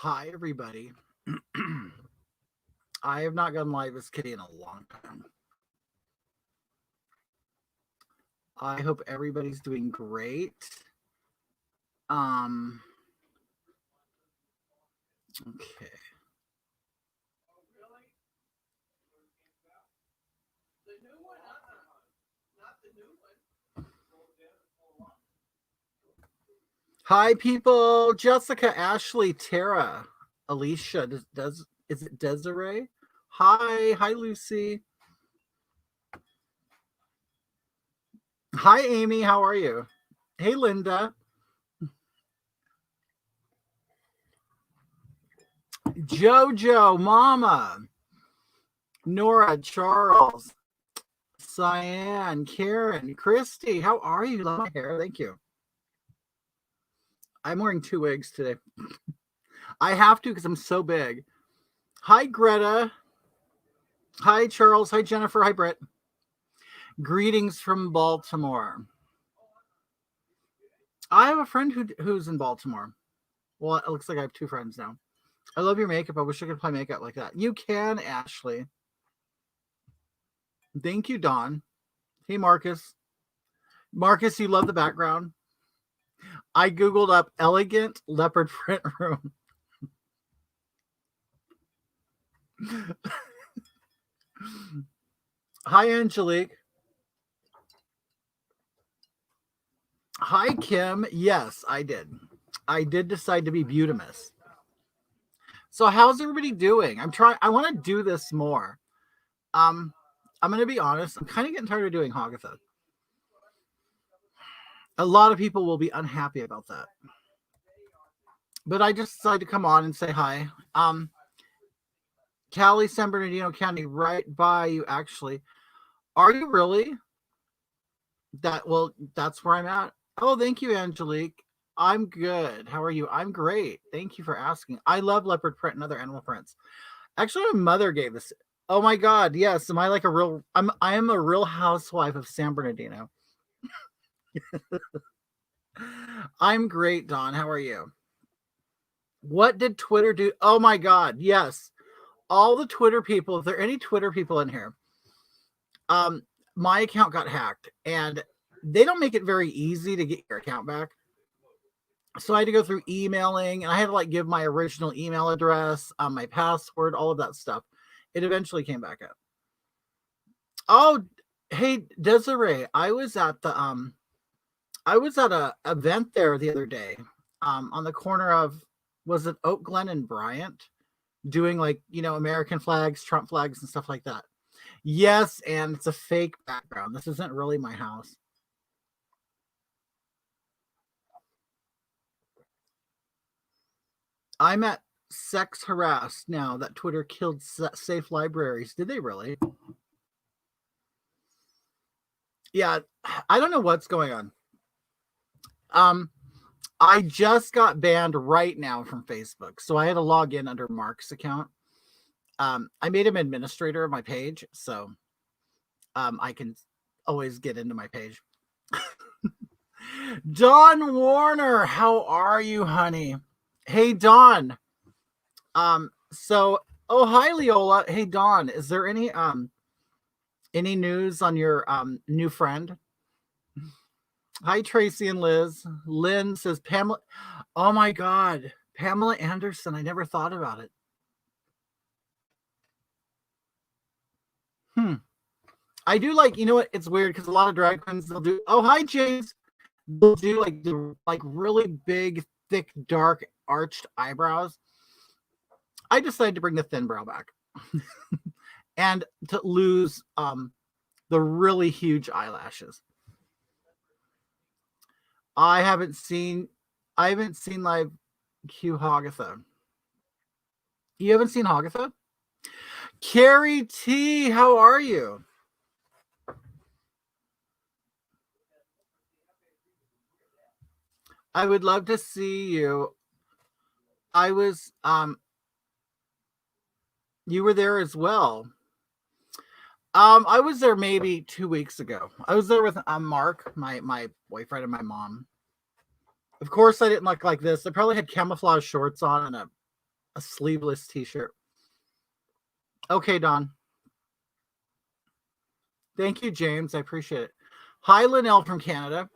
Hi, everybody. I have not gone live as Kitty in a long time. I hope everybody's doing great. Okay. Hi, people. Jessica, Ashley, Tara, Alicia. Is it Desiree? Hi, Lucy. Hi, Amy. How are you? Hey, Linda. Jojo, Mama, Nora, Charles, Cyan, Karen, Christy. How are you? Love my hair. Thank you. I'm wearing 2 wigs today. I have to because I'm so big. Hi, Greta. Hi, Charles. Hi, Jennifer. Hi, Britt. Greetings from Baltimore. I have a friend who's in Baltimore. Well, it looks like I have 2 friends now. I love your makeup. I wish I could apply makeup like that. You can, Ashley. Thank you, Dawn. Hey, Marcus. Marcus, you love the background. I Googled up elegant leopard print room. Hi, Angelique. Hi, Kim. Yes, I did. I did decide to be Butamus. So how's everybody doing? I want to do this more. I'm going to be honest. I'm kind of getting tired of doing Hagatha. A lot of people will be unhappy about that. But I just decided to come on and say hi. Cali, San Bernardino County, right by you, actually. Are you really? That's where I'm at. Oh, thank you, Angelique. I'm good. How are you? I'm great. Thank you for asking. I love leopard print and other animal prints. Actually, my mother gave this. Oh my God, yes. Am I like a real? I am a real housewife of San Bernardino. I'm great, Dawn. How are you? What did Twitter do? Oh my God, yes. All the Twitter people. If there are any Twitter people in here, my account got hacked, and they don't make it very easy to get your account back. So I had to go through emailing, and I had to like give my original email address, my password, all of that stuff. It eventually came back up. Oh, hey Desiree, I was at a event there the other day, on the corner of, was it Oak Glen and Bryant, doing like American flags, Trump flags, and stuff like that. Yes, and it's a fake background. This isn't really my house. I'm at sex harassed now that Twitter killed safe libraries. Did they really? Yeah, I don't know what's going on. I just got banned right now from Facebook, so I had to log in under Mark's account. I made him administrator of my page, so I can always get into my page. Dawn Warner, how are you, honey? Hey, Dawn. So, oh, hi, Leola. Hey, Dawn, is there any news on your new friend? Hi, Tracy and Liz. Lynn says Pamela. Oh my God, Pamela Anderson. I never thought about it. I do like, what? It's weird because a lot of drag queens, they'll do. Oh, hi, James. They'll do like really big, thick, dark, arched eyebrows. I decided to bring the thin brow back, and to lose the really huge eyelashes. I haven't seen live Q Hagatha. You haven't seen Hagatha? Carrie T, how are you? I would love to see you. I was you were there as well. I was there maybe 2 weeks ago. I was there with Mark, my boyfriend, and my mom. Of course, I didn't look like this. I probably had camouflage shorts on and a A sleeveless t-shirt. Okay, Don. Thank you, James. I appreciate it. Hi, Linnell from Canada.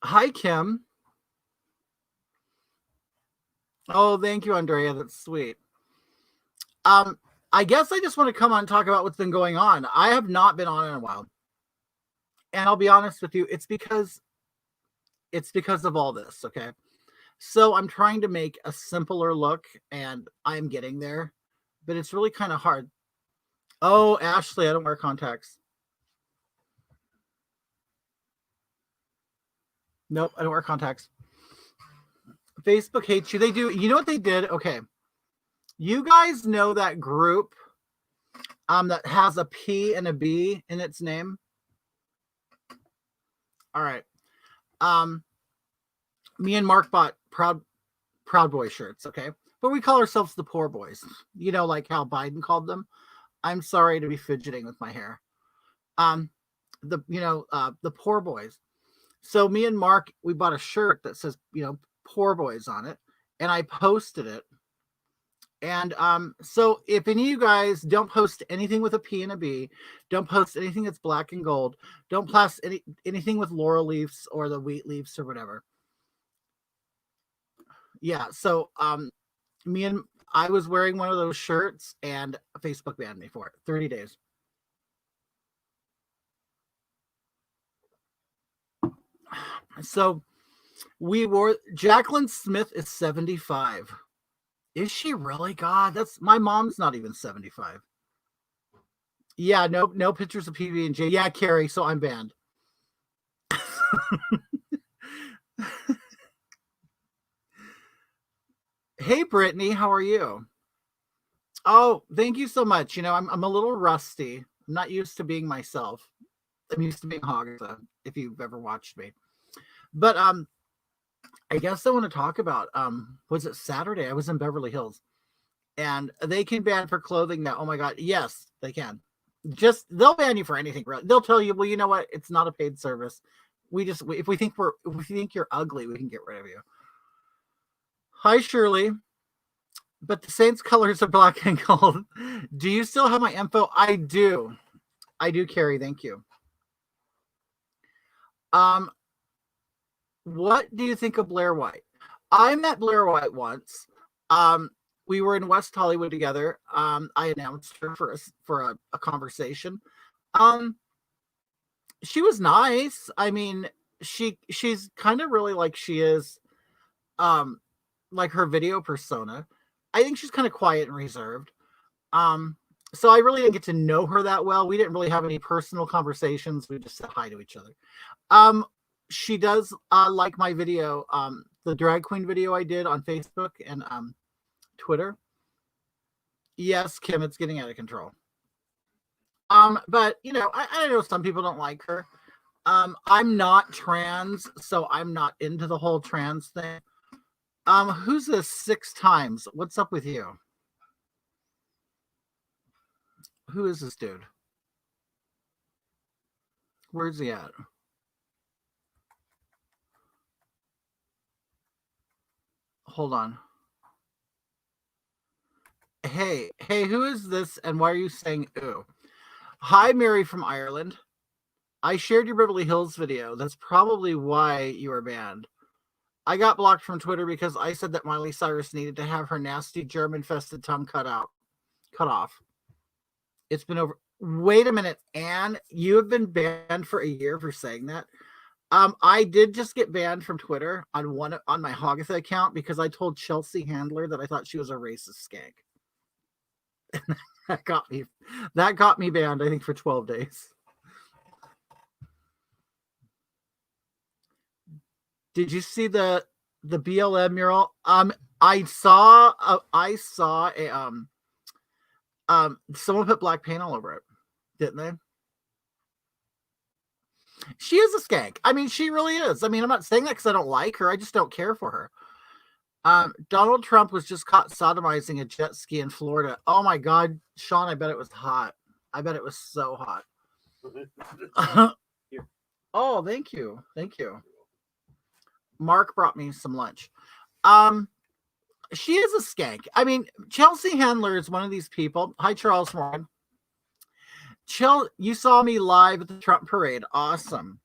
Hi, Kim. Oh, thank you, Andrea. That's sweet. I guess I just want to come on and talk about what's been going on. I have not been on in a while. And I'll be honest with you, it's because of all this, okay? So I'm trying to make a simpler look and I'm getting there, but it's really kind of hard. Oh, Ashley, I don't wear contacts. Nope, I don't wear contacts. Facebook hates you. They do. You know what they did? Okay. You guys know that group that has a P and a B in its name? All right. Me and Mark bought Proud Boy shirts, okay? But we call ourselves the Poor Boys. You know, like how Biden called them. I'm sorry to be fidgeting with my hair. The Poor Boys. So me and Mark, we bought a shirt that says, Poor Boys on it, and I posted it. And so if any of you guys don't post anything with a P and a B, don't post anything that's black and gold, don't post anything with laurel leaves or the wheat leaves or whatever. Yeah, so I was wearing one of those shirts and Facebook banned me for it. 30 days. So Jacqueline Smith is 75. Is she really? God, my mom's not even 75. Yeah, no pictures of PB and J. Yeah, Carrie, so I'm banned. Hey, Brittany, how are you? Oh, thank you so much. I'm a little rusty. I'm not used to being myself. I'm used to being Hoggetha, if you've ever watched me. But I guess I want to talk about was it Saturday? I was in Beverly Hills. And they can ban for clothing now. Oh my God. Yes, they can. They'll ban you for anything. They'll tell you, well, you know what? It's not a paid service. If we think you're ugly, we can get rid of you. Hi, Shirley. But the Saints colors are black and gold. Do you still have my info? I do, Carrie. Thank you. What do you think of Blair White? I met Blair White once. We were in West Hollywood together. I announced her for a conversation. She was nice. I mean, she's kind of really like she is, like her video persona. I think she's kind of quiet and reserved. So I really didn't get to know her that well. We didn't really have any personal conversations. We just said hi to each other. She does like my video, the drag queen video I did on Facebook and Twitter. Yes, Kim, it's getting out of control. But I know some people don't like her. I'm not trans, so I'm not into the whole trans thing. Who's this 6 times? What's up with you? Who is this dude? Where's he at? Hold on. Hey, who is this and why are you saying ooh? Hi, Mary from Ireland. I shared your Beverly Hills video. That's probably why you were banned. I got blocked from Twitter because I said that Miley Cyrus needed to have her nasty germ-infested tongue cut off. It's been over. Wait a minute, Anne. You have been banned for a year for saying that. I did just get banned from Twitter on my Hoggetha account because I told Chelsea Handler that I thought she was a racist skank. that got me banned, I think, for 12 days. Did you see the BLM mural? I saw a someone put black paint all over it, didn't they? She is a skank. I mean, she really is. I mean, I'm not saying that because I don't like her. I just don't care for her. Donald Trump was just caught sodomizing a jet ski in Florida. Oh my God, Sean, I bet it was hot. I bet it was so hot. Oh, thank you. Mark brought me some lunch. She is a skank. I mean, Chelsea Handler is one of these people. Hi, Charles Warren. You saw me live at the Trump parade. Awesome.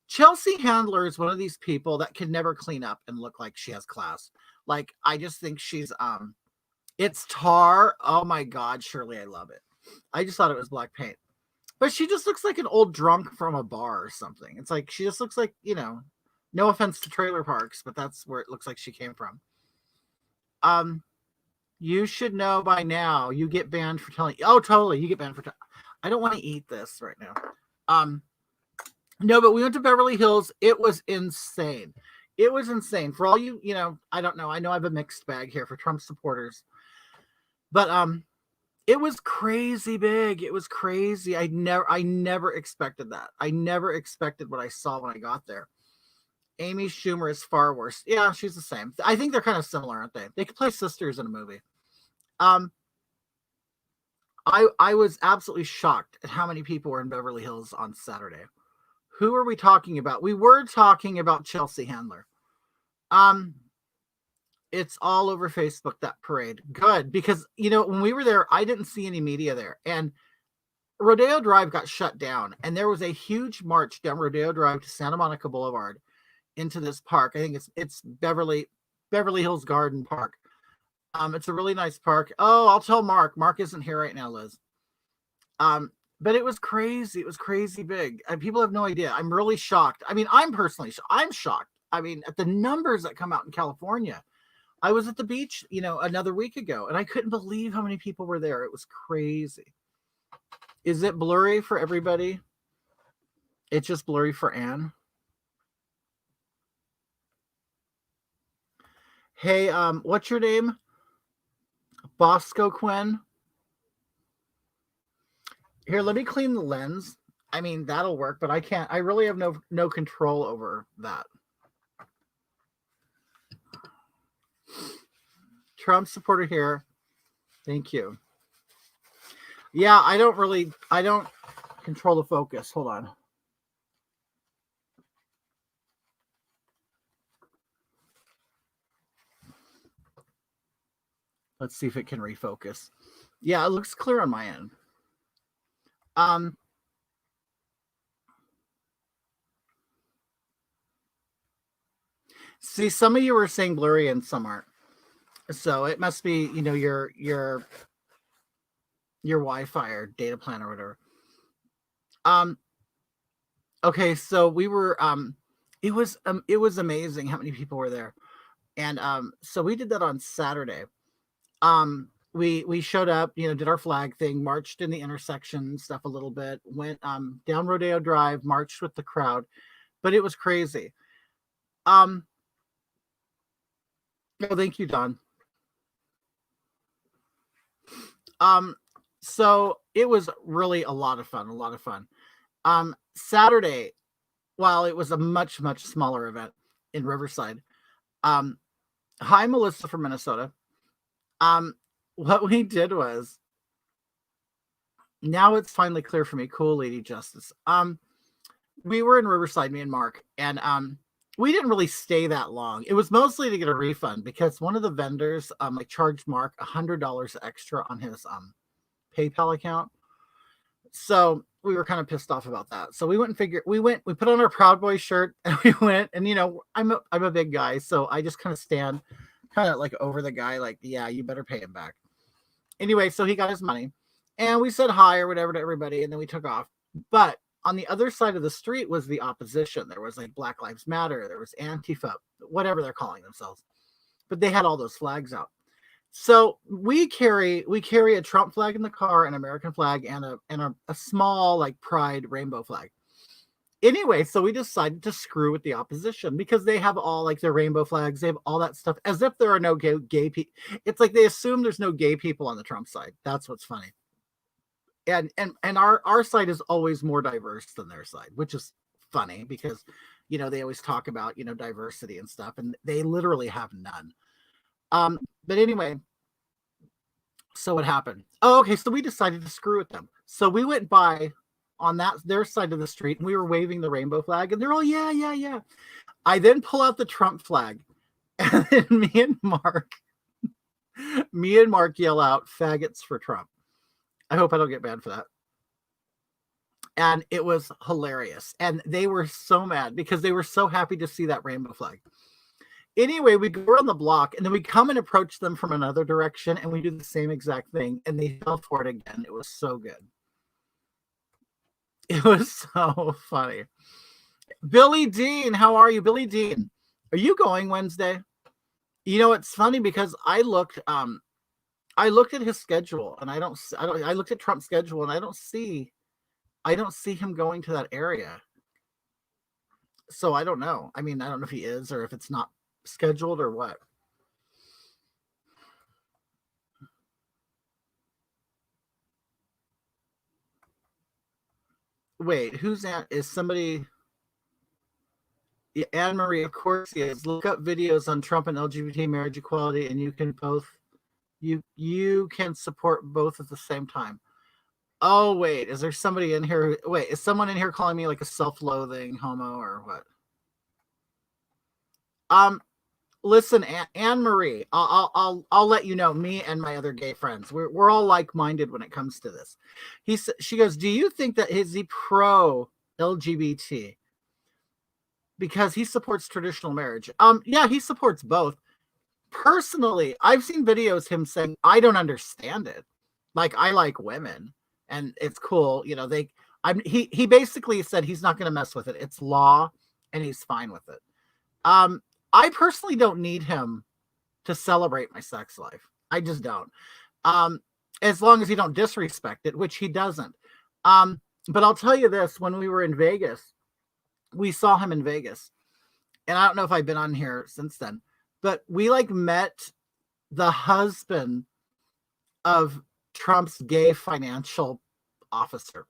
Chelsea Handler is one of these people that can never clean up and look like she has class. Like, I just think she's it's tar. Oh my God, Shirley, I love it. I just thought it was black paint. But she just looks like an old drunk from a bar or something. It's like she just looks like, no offense to trailer parks, but that's where it looks like she came from. You should know by now. You get banned for telling. Oh, totally. You get banned for. I don't want to eat this right now. No, but we went to Beverly Hills. It was insane. It was insane for all you. I don't know. I know I have a mixed bag here for Trump supporters, but it was crazy big. It was crazy. I never expected that. I never expected what I saw when I got there. Amy Schumer is far worse. Yeah, she's the same. I think they're kind of similar, aren't they? They could play sisters in a movie. I was absolutely shocked at how many people were in Beverly Hills on Saturday. Who are we talking about? We were talking about Chelsea Handler. It's all over Facebook, that parade. Good, because when we were there, I didn't see any media there, and Rodeo Drive got shut down, and there was a huge march down Rodeo Drive to Santa Monica Boulevard into this park. I think it's Beverly Hills Garden Park. It's a really nice park. Oh, I'll tell Mark. Mark isn't here right now, Liz. But it was crazy. It was crazy big. And people have no idea. I'm really shocked. I mean, I'm shocked. I mean, at the numbers that come out in California. I was at the beach, another week ago, and I couldn't believe how many people were there. It was crazy. Is it blurry for everybody? It's just blurry for Anne. Hey, what's your name? Bosco Quinn. Here, let me clean the lens. I mean, that'll work, but I can't. I really have no control over that. Trump supporter here. Thank you. Yeah, I don't control the focus. Hold on. Let's see if it can refocus. Yeah, it looks clear on my end. See, some of you are saying blurry and some aren't. So it must be, your Wi-Fi or data plan or whatever. Okay, so we were it was amazing how many people were there. And so we did that on Saturday. We showed up, did our flag thing, marched in the intersection stuff a little bit, went down Rodeo Drive, marched with the crowd, but it was crazy. Oh, thank you, Don. So it was really a lot of fun. Saturday, while it was a much, much smaller event in Riverside. Hi, Melissa from Minnesota. What we did was, now it's finally clear for me. Cool, Lady Justice. We were in Riverside, me and Mark, and we didn't really stay that long. It was mostly to get a refund because one of the vendors charged Mark $100 extra on his PayPal account. So we were kind of pissed off about that. So we we put on our Proud Boy shirt and we went, and I'm a big guy, so I just kind of stand like over the guy, like, yeah, you better pay him back. Anyway, so he got his money and we said hi or whatever to everybody, and then we took off. But on the other side of the street was the opposition. There was like Black Lives Matter, there was Antifa, whatever they're calling themselves, but they had all those flags out. So we carry a Trump flag in the car, an American flag, and a small like pride rainbow flag. Anyway, so we decided to screw with the opposition because they have all like their rainbow flags. They have all that stuff as if there are no gay people. It's like they assume there's no gay people on the Trump side. That's what's funny. And our side is always more diverse than their side, which is funny because, they always talk about, diversity and stuff, and they literally have none. But anyway, so what happened? Oh, okay. So we decided to screw with them. So we went by on their side of the street, and we were waving the rainbow flag, and they're all, yeah. I then pull out the Trump flag, and then me and Mark, Me and Mark yell out faggots for Trump. I hope I don't get banned for that. And it was hilarious. And they were so mad because they were so happy to see that rainbow flag. Anyway, we go around the block and then we come and approach them from another direction and we do the same exact thing. And they fell for it again. It was so good. It was so funny. Billy Dean, how are you? Billy Dean, are you going Wednesday? You know, it's funny because I looked at his schedule and I looked at Trump's schedule and I don't see him going to that area. So I don't know. I mean, I don't know if he is or if it's not scheduled or what. Wait, who's that? Is somebody? Yeah, Anne Marie, of course he is. Look up videos on Trump and LGBT marriage equality, and you can support both at the same time. Oh wait, is there somebody in here? Wait, is someone in here calling me like a self-loathing homo or what? Listen, Anne Marie, I'll let you know. Me and my other gay friends, we're all like-minded when it comes to this. She goes, do you think that is he pro LGBT? Because he supports traditional marriage. Yeah, he supports both. Personally, I've seen videos him saying, I don't understand it. Like, I like women and it's cool. You know, he basically said he's not going to mess with it. It's law and he's fine with it. I personally don't need him to celebrate my sex life. I just don't. As long as he don't disrespect it, which he doesn't. But I'll tell you this, when we were in Vegas, we saw him in Vegas. And I don't know if I've been on here since then, but we like met the husband of Trump's gay financial officer.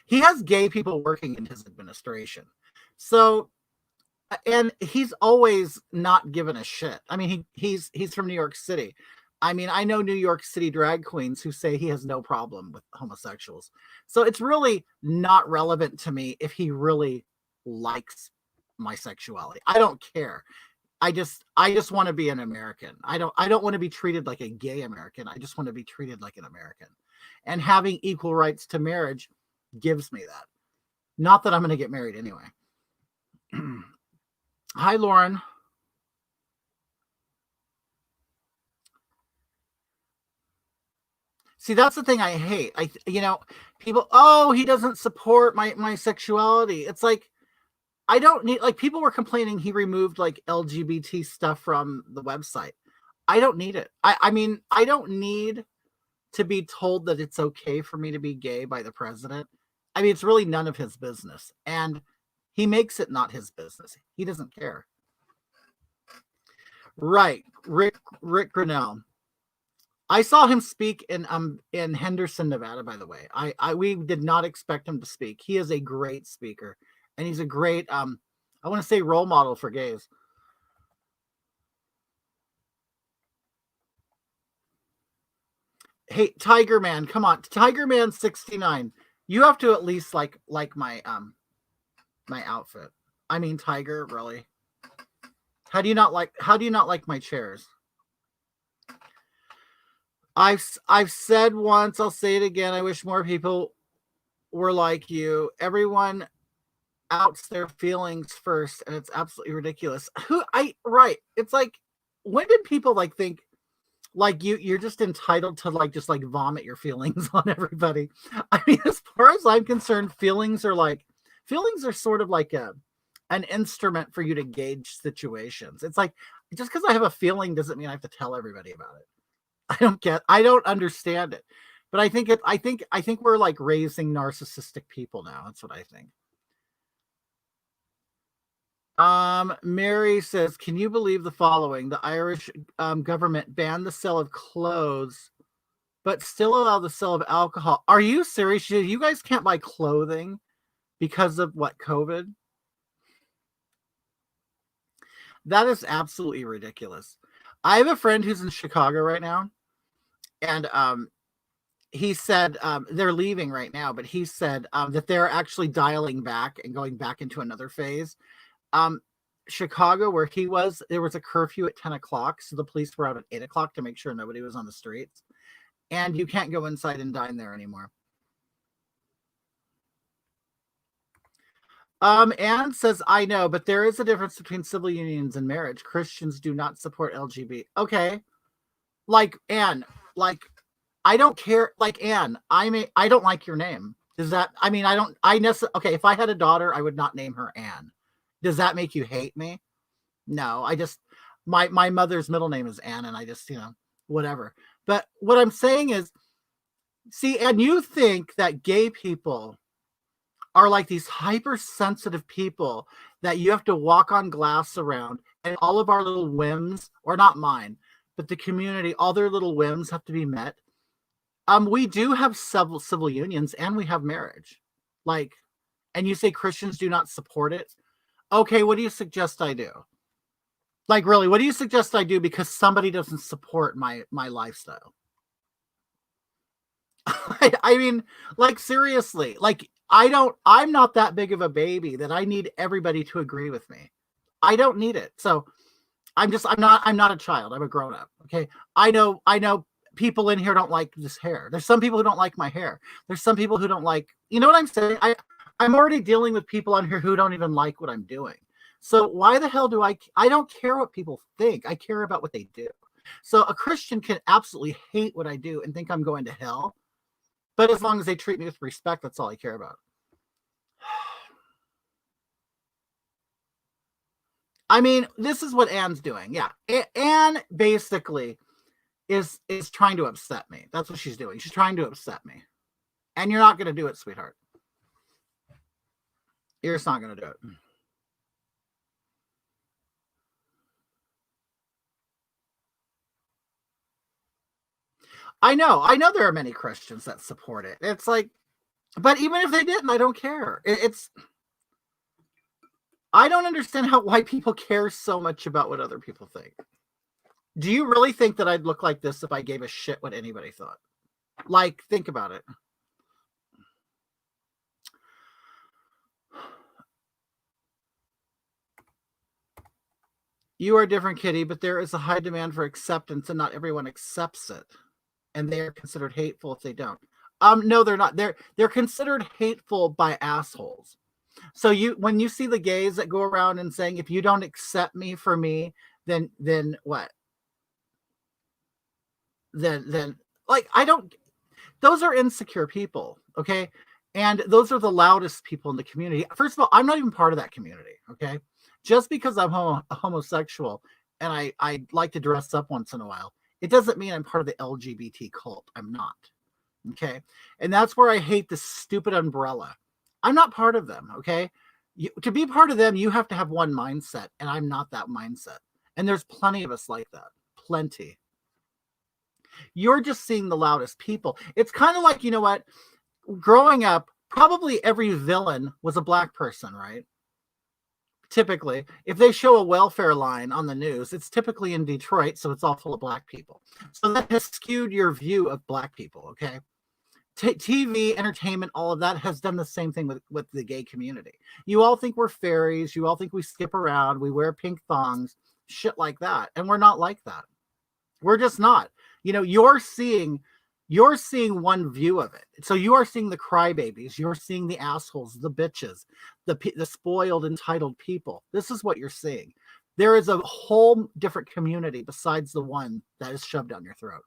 He has gay people working in his administration. So, and he's always not given a shit. I mean, he's from New York City. I mean, I know New York City drag queens who say he has no problem with homosexuals. So it's really not relevant to me if he really likes my sexuality. I don't care. I just want to be an American. I don't want to be treated like a gay American. I just want to be treated like an American. And having equal rights to marriage gives me that. Not that I'm going to get married anyway. Hi, Lauren. See, that's the thing I hate. People, oh, he doesn't support my sexuality. It's like, I don't need, like, people were complaining he removed like LGBT stuff from the website. I don't need it. I mean, I don't need to be told that it's okay for me to be gay by the president. I mean, it's really none of his business. And he makes it not his business. He doesn't care. Right. Rick Grinnell. I saw him speak in Henderson, Nevada, by the way. We did not expect him to speak. He is a great speaker. And he's a great, I want to say, role model for gays. Hey, Tiger Man, come on. Tiger Man 69. You have to at least like my my outfit. I mean, Tiger, really. How do you not like my chairs? I've said once, I'll say it again. I wish more people were like you. Everyone outs their feelings first, and it's absolutely ridiculous. Right. It's like, when did people like think like you're just entitled to like just like vomit your feelings on everybody? I mean, as far as I'm concerned, feelings are sort of like an instrument for you to gauge situations. It's like, just because I have a feeling doesn't mean I have to tell everybody about it. I don't understand it. But I think we're like raising narcissistic people now. That's what I think. Mary says, can you believe the following? The Irish government banned the sale of clothes, but still allow the sale of alcohol. Are you serious? You guys can't buy clothing because of what, COVID? That is absolutely ridiculous. I have a friend who's in Chicago right now, and he said they're leaving right now, but he said that they're actually dialing back and going back into another phase. Chicago, where he was, there was a curfew at 10 o'clock. So the police were out at 8 o'clock to make sure nobody was on the streets. And you can't go inside and dine there anymore. Anne says, I know, but there is a difference between civil unions and marriage. Christians do not support LGBT. Okay. Like, Anne, like, I don't care. Like, Anne, I don't like your name. Does that, okay, if I had a daughter, I would not name her Anne. Does that make you hate me? No, my mother's middle name is Anne, and I just, whatever. But what I'm saying is, see, and you think that gay people are like these hypersensitive people that you have to walk on glass around, and all of our little whims, or not mine, but the community, all their little whims have to be met. We do have several civil unions, and we have marriage. Like, and you say Christians do not support it. Okay, what do you suggest I do? Like, really, what do you suggest I do because somebody doesn't support my lifestyle? I mean, like, seriously, like, I'm not that big of a baby that I need everybody to agree with me. I don't need it. So I'm not a child. I'm a grown up. Okay. I know people in here don't like this hair. There's some people who don't like my hair. There's some people who don't like, you know what I'm saying? I'm already dealing with people on here who don't even like what I'm doing. So why the hell do I don't care what people think. I care about what they do. So a Christian can absolutely hate what I do and think I'm going to hell. But as long as they treat me with respect, that's all I care about. I mean, this is what Anne's doing. Yeah. Anne basically is trying to upset me. That's what she's doing. She's trying to upset me. And you're not going to do it, sweetheart. You're just not going to do it. I know there are many Christians that support it. It's like, but even if they didn't, I don't care. I don't understand why people care so much about what other people think. Do you really think that I'd look like this if I gave a shit what anybody thought? Like, think about it. You are different, Kitty, but there is a high demand for acceptance, and not everyone accepts it. And they are considered hateful if they don't. No, they're not. They're considered hateful by assholes. So when you see the gays that go around and saying, if you don't accept me for me, then what? Then like, I don't, those are insecure people, okay? And those are the loudest people in the community. First of all, I'm not even part of that community, okay? Just because I'm homosexual and I like to dress up once in a while, it doesn't mean I'm part of the LGBT cult. I'm not, okay? And that's where I hate this stupid umbrella. I'm not part of them, okay? To be part of them, you have to have one mindset, and I'm not that mindset. And there's plenty of us like that. Plenty. You're just seeing the loudest people. It's kind of like, you know what? Growing up, probably every villain was a black person, right? Typically, if they show a welfare line on the news, it's typically in Detroit, so it's all full of black people. So that has skewed your view of black people, okay? TV, entertainment, all of that has done the same thing with the gay community. You all think we're fairies. You all think we skip around. We wear pink thongs, shit like that. And we're not like that. We're just not. You're seeing one view of it. So you are seeing the crybabies. You're seeing the assholes, the bitches, the spoiled, entitled people. This is what you're seeing. There is a whole different community besides the one that is shoved down your throat.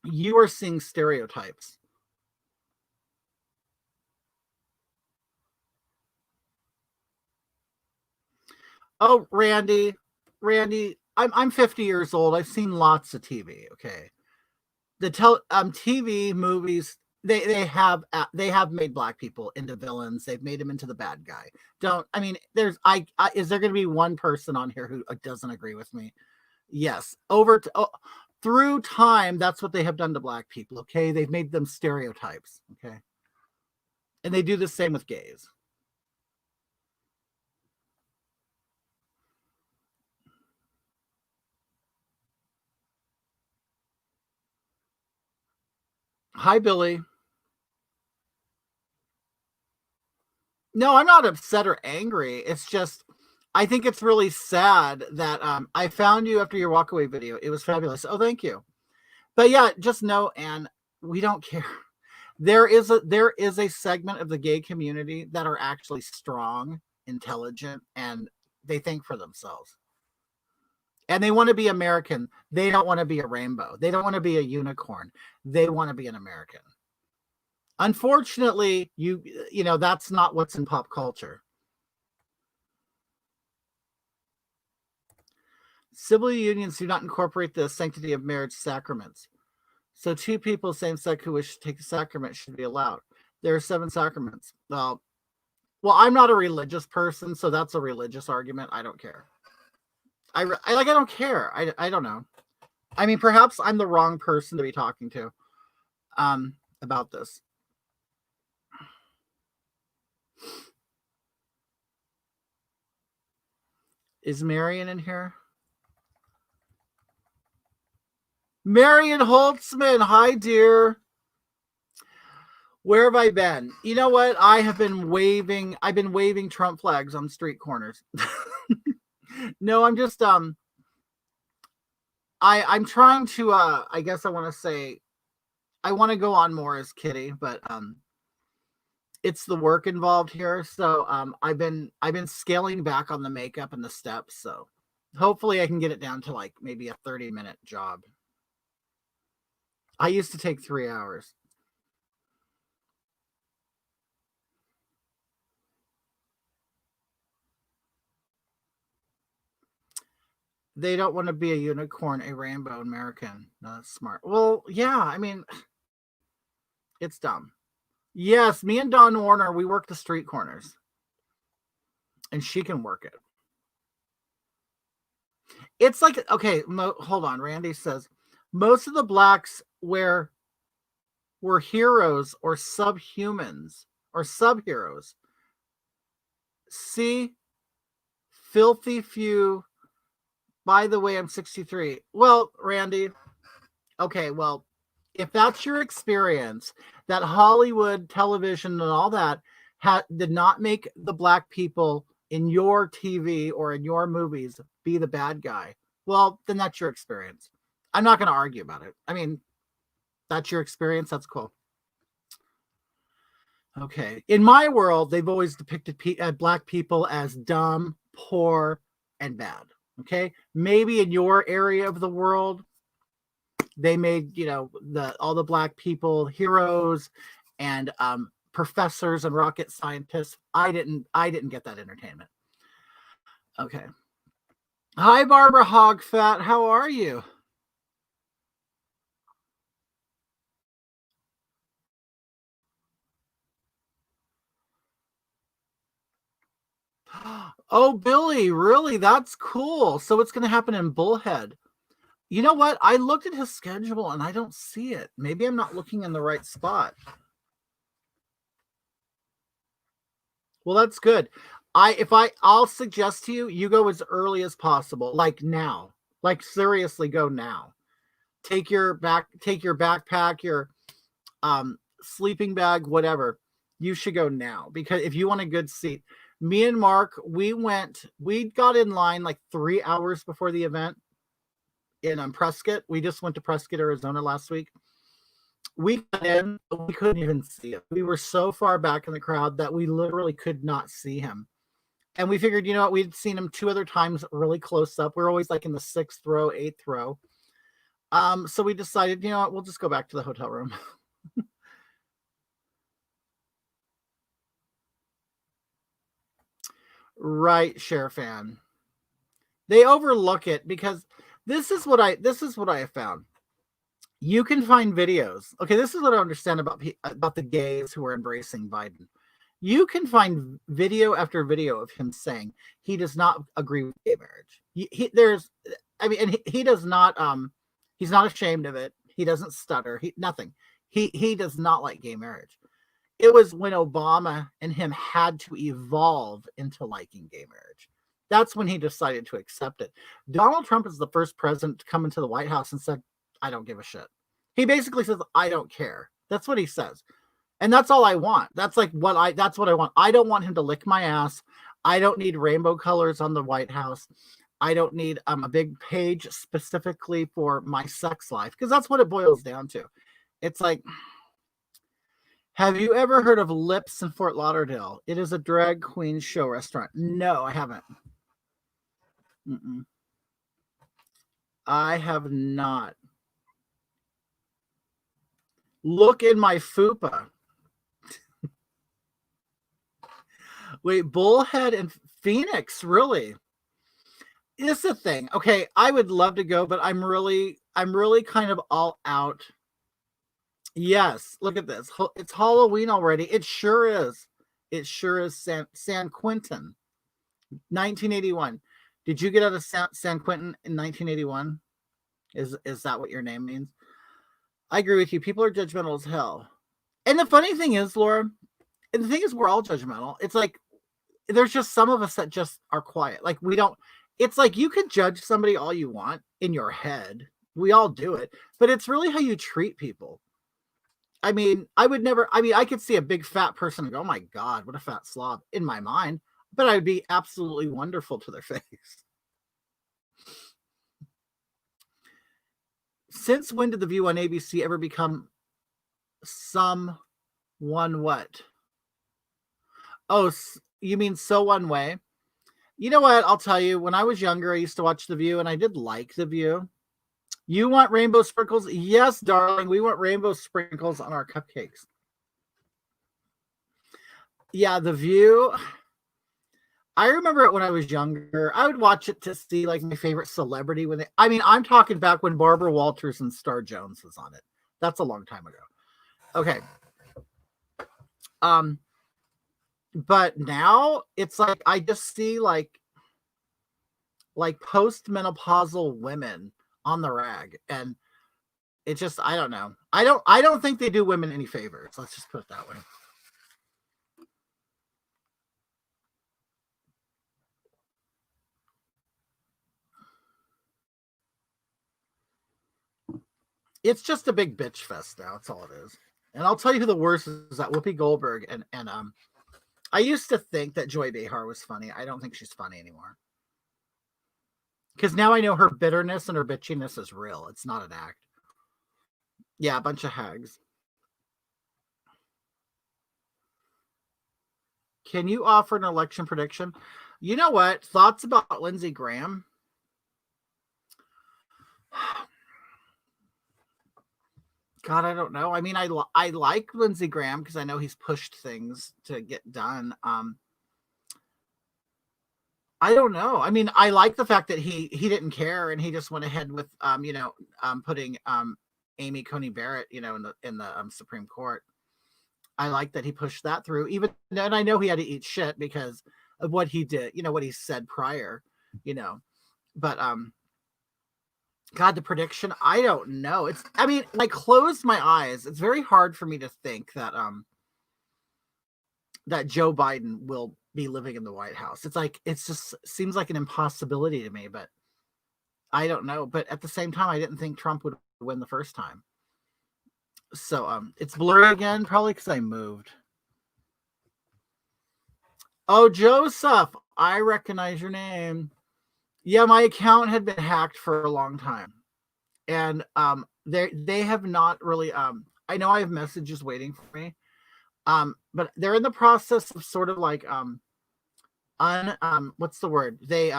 You are seeing stereotypes. Oh, Randy, I'm 50 years old. I've seen lots of TV. Okay, the TV movies, they have made black people into villains. They've made them into the bad guy. Is there going to be one person on here who doesn't agree with me? Yes, through time, that's what they have done to black people. Okay, they've made them stereotypes. Okay, and they do the same with gays. Hi, Billy. No, I'm not upset or angry. It's just, I think it's really sad that I found you after your walkaway video. It was fabulous. Oh, thank you. But yeah, just know, Anne, we don't care. There is a segment of the gay community that are actually strong, intelligent, and they think for themselves. And they want to be American. They don't want to be a rainbow. They don't want to be a unicorn. They want to be an American. Unfortunately, you know, that's not what's in pop culture. Civil unions do not incorporate the sanctity of marriage sacraments. So two people, same sex, who wish to take the sacrament should be allowed. There are 7 sacraments. Well, I'm not a religious person, so that's a religious argument. I don't care. I don't care. I don't know. I mean, perhaps I'm the wrong person to be talking to about this. Is Marion in here? Marion Holtzman, hi dear. Where have I been? You know what? I've been waving Trump flags on street corners. No, I'm just I'm trying to I guess I want to say I want to go on more as Kitty, but it's the work involved here. So I've been scaling back on the makeup and the steps, so hopefully I can get it down to like maybe a 30-minute job. I used to take 3 hours. They don't want to be a unicorn, a rainbow American. No, that's smart. Well, yeah, I mean, it's dumb. Yes, me and Dawn Warner, we work the street corners. And she can work it. It's like, okay, hold on. Randy says, most of the blacks were heroes or subhumans or subheroes. See, filthy few. By the way, I'm 63. Well, Randy, okay, well, if that's your experience, that Hollywood, television, and all that did not make the black people in your TV or in your movies be the bad guy, well, then that's your experience. I'm not going to argue about it. I mean, that's your experience. That's cool. Okay. In my world, they've always depicted black people as dumb, poor, and bad. Okay. Maybe in your area of the world, they made, all the black people heroes and professors and rocket scientists. I didn't get that entertainment. Okay. Hi, Barbara Hogfat. How are you? Oh, Billy, really? That's cool. So it's going to happen in Bullhead. You know what? I looked at his schedule and I don't see it. Maybe I'm not looking in the right spot. Well, that's good. I'll suggest to you, you go as early as possible, like now. Like seriously, go now. Take your backpack, your sleeping bag, whatever. You should go now because if you want a good seat. Me and Mark, we got in line like 3 hours before the event in Prescott. We just went to Prescott, Arizona last week. We got in, we couldn't even see him. We were so far back in the crowd that we literally could not see him. And we figured, we'd seen him 2 other times really close up. We're always like in the 6th row, 8th row. So we decided, we'll just go back to the hotel room. Right, Sheriff Ann. They overlook it because this is what I have found. You can find videos. Okay, this is what I understand about the gays who are embracing Biden. You can find video after video of him saying he does not agree with gay marriage. He does not. He's not ashamed of it. He doesn't stutter. Nothing. He does not like gay marriage. It was when Obama and him had to evolve into liking gay marriage. That's when he decided to accept it. Donald Trump is the first president to come into the White House and said, I don't give a shit. He basically says, I don't care. That's what he says. And that's all I want. That's like that's what I want. I don't want him to lick my ass. I don't need rainbow colors on the White House. I don't need a big page specifically for my sex life, because that's what it boils down to. It's like, have you ever heard of Lips in Fort Lauderdale? It is a drag queen show restaurant. No, I haven't. Mm-mm. I have not. Look in my fupa. Wait, Bullhead and Phoenix, really? It's a thing. Okay, I would love to go, but I'm really kind of all out. Yes, look at this. It's Halloween already. It sure is. It sure is San Quentin, 1981. Did you get out of San Quentin in 1981? Is that what your name means? I agree with you. People are judgmental as hell. And the funny thing is, Laura, and the thing is, we're all judgmental. It's like there's just some of us that just are quiet. Like we don't. It's like you can judge somebody all you want in your head. We all do it, but it's really how you treat people. I mean, I would never. I mean, I could see a big fat person and go, "Oh my God, what a fat slob!" in my mind, but I'd be absolutely wonderful to their face. Since when did The View on ABC ever become someone what? Oh, you mean so one way? You know what? I'll tell you. When I was younger, I used to watch The View, and I did like The View. You want rainbow sprinkles? Yes, darling. We want rainbow sprinkles on our cupcakes. Yeah, The View. I remember it when I was younger. I would watch it to see like my favorite celebrity when I mean, I'm talking back when Barbara Walters and Star Jones was on it. That's a long time ago. Okay. But now it's like I just see like postmenopausal women on the rag, and it just I don't know. I don't think they do women any favors. Let's just put it that way. It's just a big bitch fest now. That's all it is. And I'll tell you who the worst is, that Whoopi Goldberg and I used to think that Joy Behar was funny. I don't think she's funny anymore. Because now I know her bitterness and her bitchiness is real. It's not an act. Yeah, a bunch of hags. Can you offer an election prediction? You know what? Thoughts about Lindsey Graham? God, I don't know. I mean, I like Lindsey Graham because I know he's pushed things to get done. I don't know. I mean, I like the fact that he didn't care and he just went ahead with putting Amy Coney Barrett, in the Supreme Court. I like that he pushed that through, even and I know he had to eat shit because of what he did, what he said prior, But God, the prediction, I don't know. I mean, I closed my eyes. It's very hard for me to think that that Joe Biden will be living in the White House. It's just seems like an impossibility to me, but I don't know. But at the same time, I didn't think Trump would win the first time. So it's blurry again, probably because I moved. Oh, Joseph, I recognize your name. Yeah, my account had been hacked for a long time. And they have not really I know I have messages waiting for me. But they're in the process of sort of like what's the word? They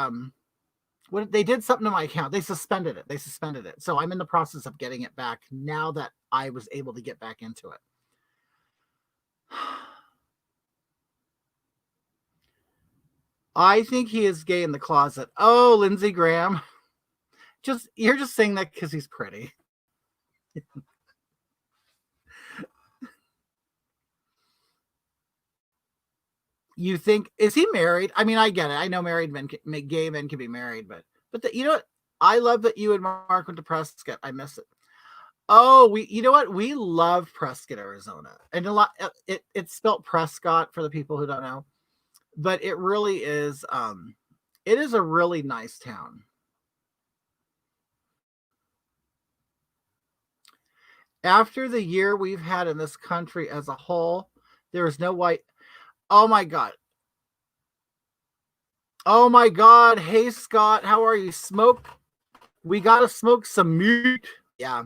did something to my account. They suspended it. So I'm in the process of getting it back now that I was able to get back into it. I think he is gay in the closet. Oh, Lindsey Graham. You're just saying that because he's pretty. You think, is he married? I mean, I get it. I know married men, gay men can be married, but you know what? I love that you and Mark went to Prescott. I miss it. Oh, you know what? We love Prescott, Arizona, and a lot. It's spelled Prescott for the people who don't know, but it really is. It is a really nice town. After the year we've had in this country as a whole, there is no white. Oh my God. Oh my God. Hey, Scott, how are you? Smoke. We got to smoke some meat. Yeah.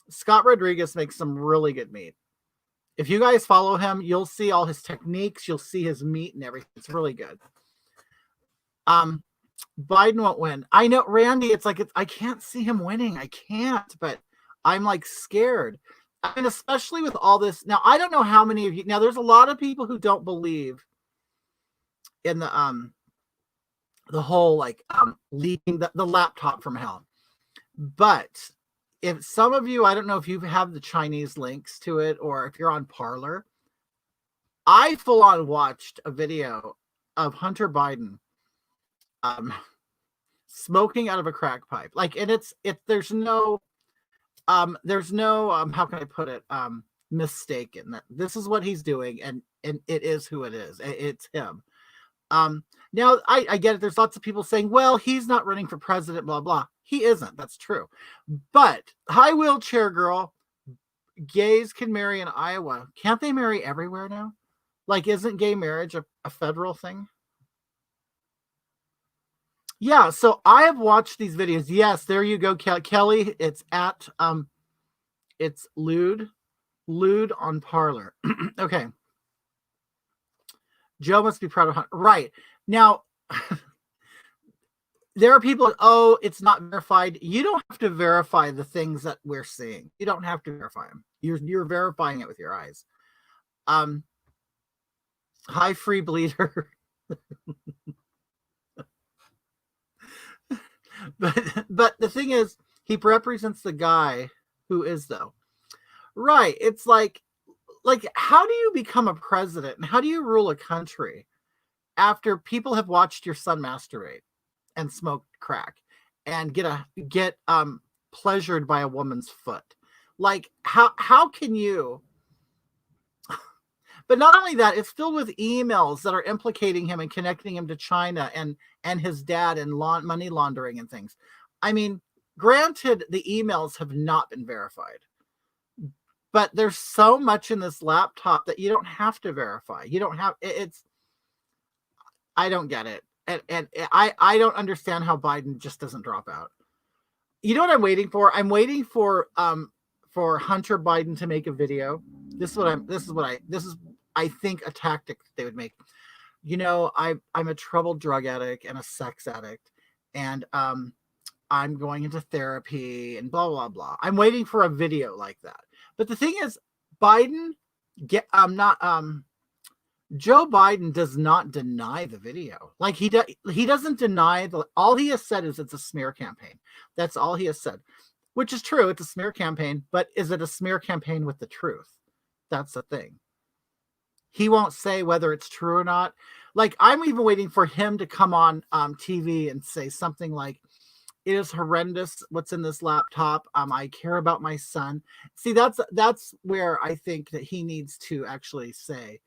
Scott Rodriguez makes some really good meat. If you guys follow him, you'll see all his techniques. You'll see his meat and everything. It's really good. Biden won't win. I know, Randy. I can't see him winning. I can't, but I'm like scared. I mean, especially with all this. Now, I don't know how many of you. Now, there's a lot of people who don't believe in the whole like leaking the laptop from hell. But if some of you, I don't know if you have the Chinese links to it or if you're on Parler, I full on watched a video of Hunter Biden smoking out of a crack pipe. Like, and there's no how can I put it? Mistaken that this is what he's doing, and it is who it is. It's him. Now I get it. There's lots of people saying, well, he's not running for president, blah, blah. He isn't. That's true. But hi, wheelchair girl, gays can marry in Iowa. Can't they marry everywhere now? Like, isn't gay marriage a federal thing? Yeah. So I have watched these videos. Yes. There you go, Kelly. It's at, it's lewd on Parler. Okay. Joe must be proud of Hunter. Right. Now, there are people, oh, it's not verified. You don't have to verify the things that we're seeing. You don't have to verify them. You're verifying it with your eyes. Hi, free bleeder. But the thing is, he represents the guy who is, though. Right. It's like, how do you become a president and how do you rule a country after people have watched your son masturbate and smoke crack and get pleasured by a woman's foot? Like, how can you? But not only that, it's filled with emails that are implicating him and connecting him to China and his dad and money laundering and things. I mean, granted, the emails have not been verified, but there's so much in this laptop that you don't have to verify. You don't have it's. I don't get it, and I don't understand how Biden just doesn't drop out. You know what I'm waiting for? I'm waiting for Hunter Biden to make a video. This is I think a tactic they would make. You know, I'm a troubled drug addict and a sex addict, and I'm going into therapy and blah blah blah. I'm waiting for a video like that. But the thing is, Joe Biden does not deny the video. Like he doesn't deny all he has said is it's a smear campaign. That's all he has said, which is true. It's a smear campaign, but is it a smear campaign with the truth? That's the thing. He won't say whether it's true or not. Like, I'm even waiting for him to come on TV and say something like, it is horrendous what's in this laptop. I care about my son. See, that's where I think that he needs to actually say,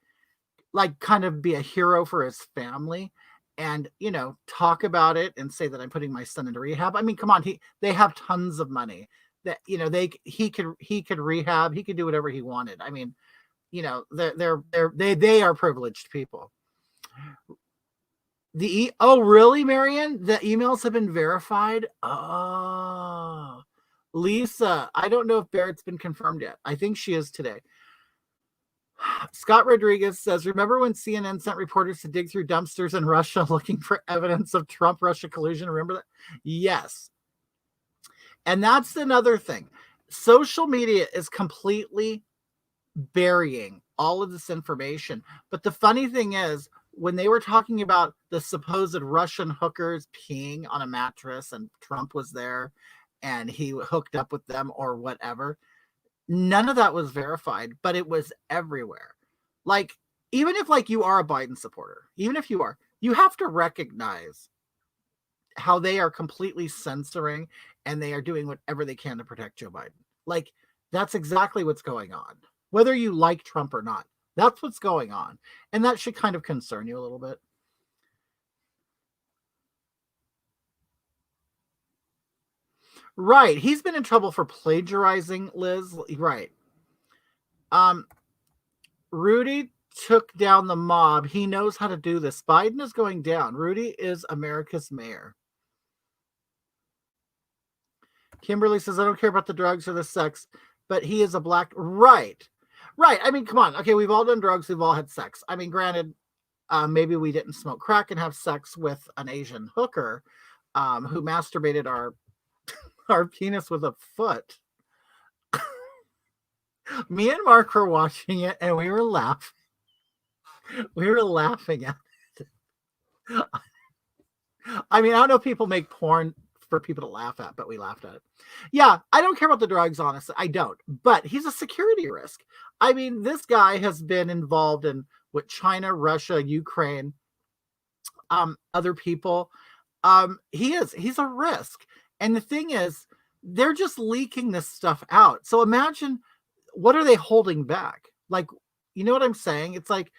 like, kind of be a hero for his family and, you know, talk about it and say that I'm putting my son into rehab. I mean, come on, they have tons of money that, you know, he could rehab, he could do whatever he wanted. I mean, you know, they are privileged people. Oh, really, Marion? The emails have been verified? Oh, Lisa, I don't know if Barrett's been confirmed yet. I think she is today. Scott Rodriguez says, remember when CNN sent reporters to dig through dumpsters in Russia looking for evidence of Trump-Russia collusion? Remember that? Yes. And that's another thing. Social media is completely burying all of this information. But the funny thing is, when they were talking about the supposed Russian hookers peeing on a mattress and Trump was there and he hooked up with them or whatever, none of that was verified, but it was everywhere. Like, even if like you are a Biden supporter, even if you are, you have to recognize how they are completely censoring and they are doing whatever they can to protect Joe Biden. Like, that's exactly what's going on. Whether you like Trump or not, that's what's going on. And that should kind of concern you a little bit. Right. He's been in trouble for plagiarizing, Liz. Right. Rudy took down the mob. He knows how to do this. Biden is going down. Rudy is America's mayor. Kimberly says, I don't care about the drugs or the sex, but he is a black. Right. Right. I mean, come on. Okay, we've all done drugs. We've all had sex. I mean, granted, maybe we didn't smoke crack and have sex with an Asian hooker who masturbated our penis with a foot. Me and Mark were watching it and we were laughing. We were laughing at it. I mean, I don't know if people make porn for people to laugh at, but we laughed at it. Yeah, I don't care about the drugs, honestly. I don't. But he's a security risk. I mean, this guy has been involved in with China, Russia, Ukraine, other people. He's a risk. And the thing is, they're just leaking this stuff out. So imagine, what are they holding back? Like, you know what I'm saying? It's like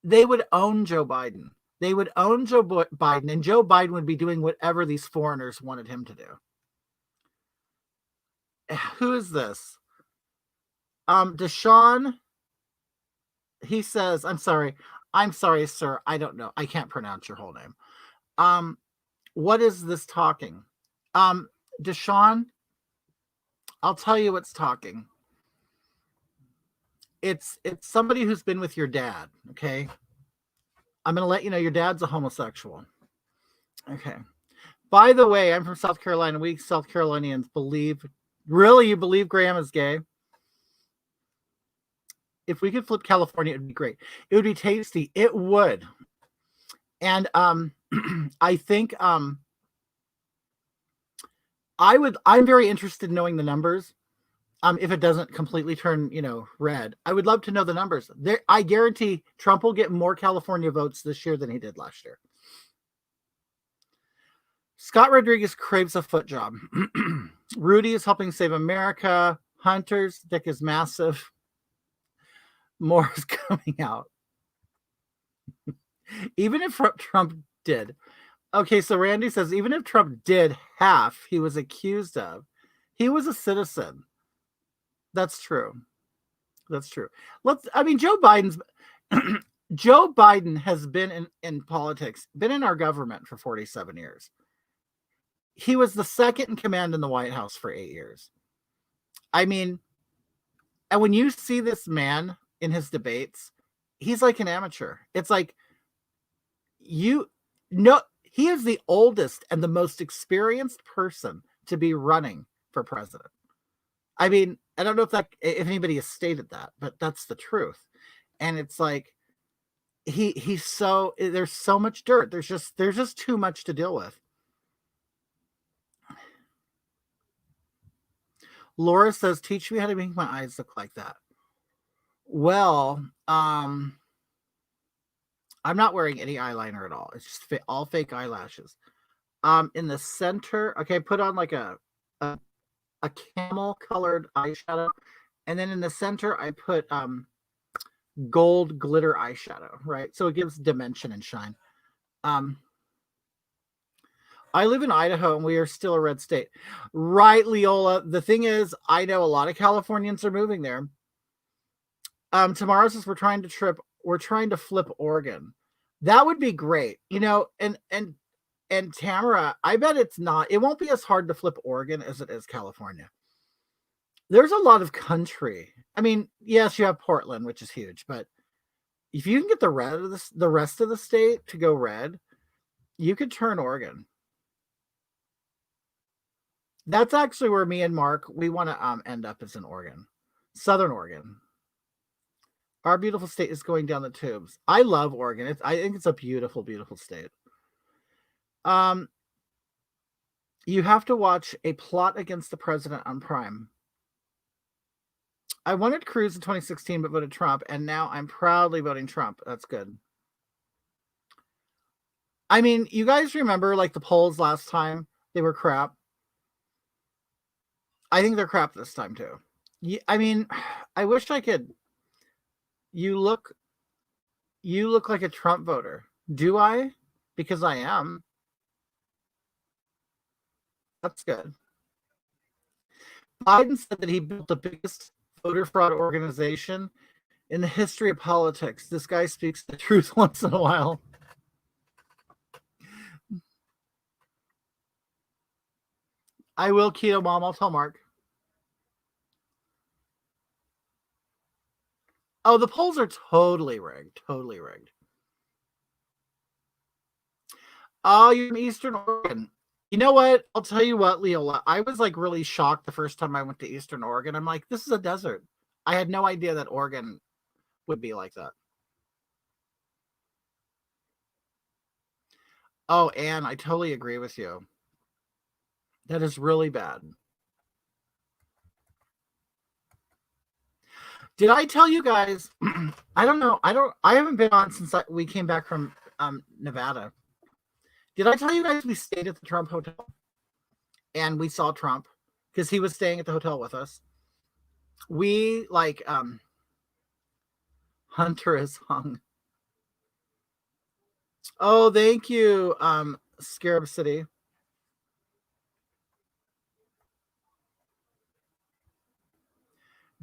they would own Joe Biden. They would own Joe Biden, and Joe Biden would be doing whatever these foreigners wanted him to do. Who is this? Deshawn. He says, I'm sorry, sir. I don't know. I can't pronounce your whole name. What is this talking? Deshawn, I'll tell you what's talking. It's somebody who's been with your dad, okay? I'm going to let you know your dad's a homosexual. Okay. By the way, I'm from South Carolina. We South Carolinians believe, really, you believe Graham is gay? If we could flip California, it would be great. It would be tasty. It would. And I think I'm very interested in knowing the numbers. If it doesn't completely turn, red, I would love to know the numbers. I guarantee Trump will get more California votes this year than he did last year. Scott Rodriguez craves a foot job. Rudy is helping save America. Hunter's dick is massive. More is coming out. Even if Trump did. Okay, so Randy says, even if Trump did half he was accused of, he was a citizen. That's true. That's true. Joe Biden has been in politics, been in our government for 47 years. He was the second in command in the White House for 8 years. I mean, and when you see this man in his debates, he's like an amateur. It's like, he is the oldest and the most experienced person to be running for president. I mean, I don't know if anybody has stated that, but that's the truth. And it's like, there's so much dirt. There's just too much to deal with. Laura says, teach me how to make my eyes look like that. Well, I'm not wearing any eyeliner at all. It's just all fake eyelashes. In the center, okay, put on like a camel colored eyeshadow, and then in the center I put gold glitter eyeshadow, right? So it gives dimension and shine. I live in Idaho and we are still a red state. Right, Leola. The thing is, I know a lot of Californians are moving there. Tomorrow says we're trying to flip Oregon. That would be great. And Tamara, I bet it won't be as hard to flip Oregon as it is California. There's a lot of country. I mean, yes, you have Portland, which is huge, but if you can get the rest of the state to go red, you could turn Oregon. That's actually where me and Mark, we want to end up, is in Oregon, Southern Oregon. Our beautiful state is going down the tubes. I love Oregon. I think it's a beautiful, beautiful state. You have to watch A Plot Against the President on Prime. I wanted Cruz in 2016, but voted Trump, and now I'm proudly voting Trump. That's good. I mean, you guys remember like the polls last time? They were crap. I think they're crap this time too. I mean, I wish I could. You look like a Trump voter. Do I? Because I am. That's good. Biden said that he built the biggest voter fraud organization in the history of politics. This guy speaks the truth once in a while. I will, Keto Mom. I'll tell Mark. Oh, the polls are totally rigged. Totally rigged. Oh, you're in Eastern Oregon. You know what? I'll tell you what, Leola. I was like really shocked the first time I went to Eastern Oregon. I'm like, this is a desert. I had no idea that Oregon would be like that. Oh, Anne, I totally agree with you. That is really bad. Did I tell you guys? I don't know. I haven't been on since we came back from Nevada. Did I tell you guys we stayed at the Trump Hotel and we saw Trump because he was staying at the hotel with us? We like Hunter is hung. Oh, thank you, Scarab City.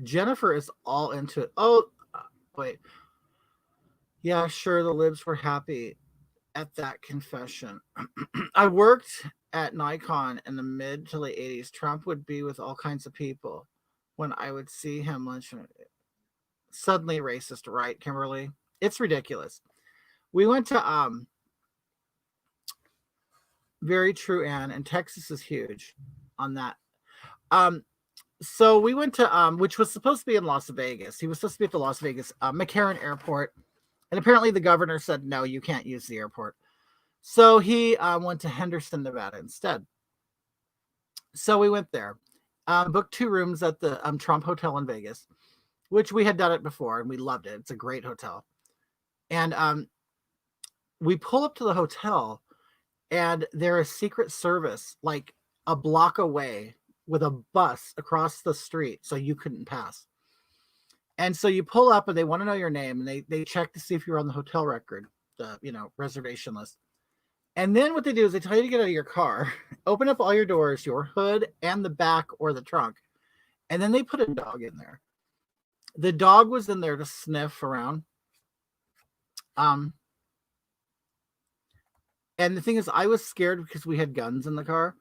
Jennifer is all into it. Oh, wait. Yeah, sure. The libs were happy at that confession. I worked at Nikon in the mid to late 80s. Trump would be with all kinds of people. When I would see him lunch, suddenly racist, right, Kimberly? It's ridiculous. We went to very true, Anne, and Texas is huge on that. So we went to which was supposed to be in Las Vegas. He was supposed to be at the Las Vegas McCarran Airport, and apparently the governor said no, you can't use the airport. So he went to Henderson, Nevada instead. So we went there, booked 2 rooms at the Trump Hotel in Vegas, which we had done it before and we loved it. It's a great hotel. And we pull up to the hotel and there is Secret Service like a block away with a bus across the street so you couldn't pass. And so you pull up and they want to know your name and they check to see if you're on the hotel record, the reservation list. And then what they do is they tell you to get out of your car, open up all your doors, your hood and the back or the trunk. And then they put a dog in there. The dog was in there to sniff around. And the thing is, I was scared because we had guns in the car.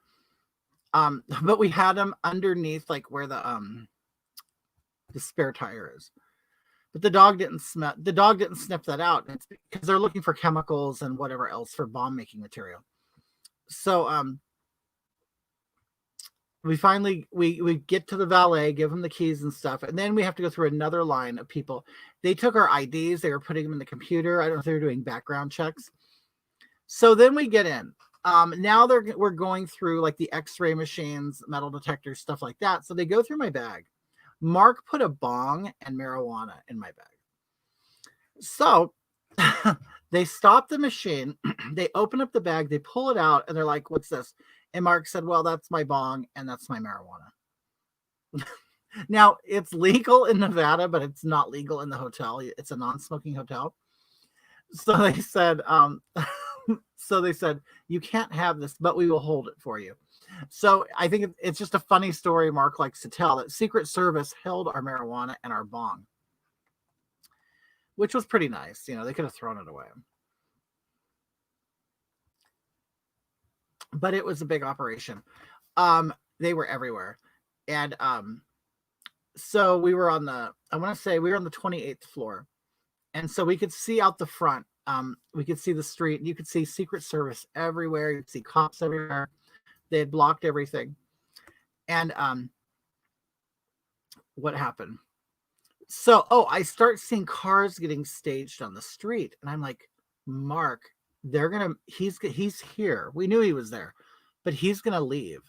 But we had them underneath like where the spare tire is. But the dog didn't sniff that out. It's because they're looking for chemicals and whatever else for bomb making material. So we finally we get to the valet, give them the keys and stuff, and then we have to go through another line of people. They took our IDs, they were putting them in the computer. I don't know if they were doing background checks. So then we get in. Now we're going through like the X-ray machines, metal detectors, stuff like that. So they go through my bag. Mark put a bong and marijuana in my bag. So they stop the machine. They open up the bag. They pull it out and they're like, what's this? And Mark said, well, that's my bong and that's my marijuana. Now, it's legal in Nevada, but it's not legal in the hotel. It's a non-smoking hotel. So they said, you can't have this, but we will hold it for you. So I think it's just a funny story Mark likes to tell, that Secret Service held our marijuana and our bong, which was pretty nice. They could have thrown it away. But it was a big operation. They were everywhere. And so we were on the 28th floor. And so we could see out the front. We could see the street. You could see Secret Service everywhere. You could see cops everywhere. They had blocked everything. And what happened? So, I start seeing cars getting staged on the street. And I'm like, Mark, he's here. We knew he was there, but he's going to leave.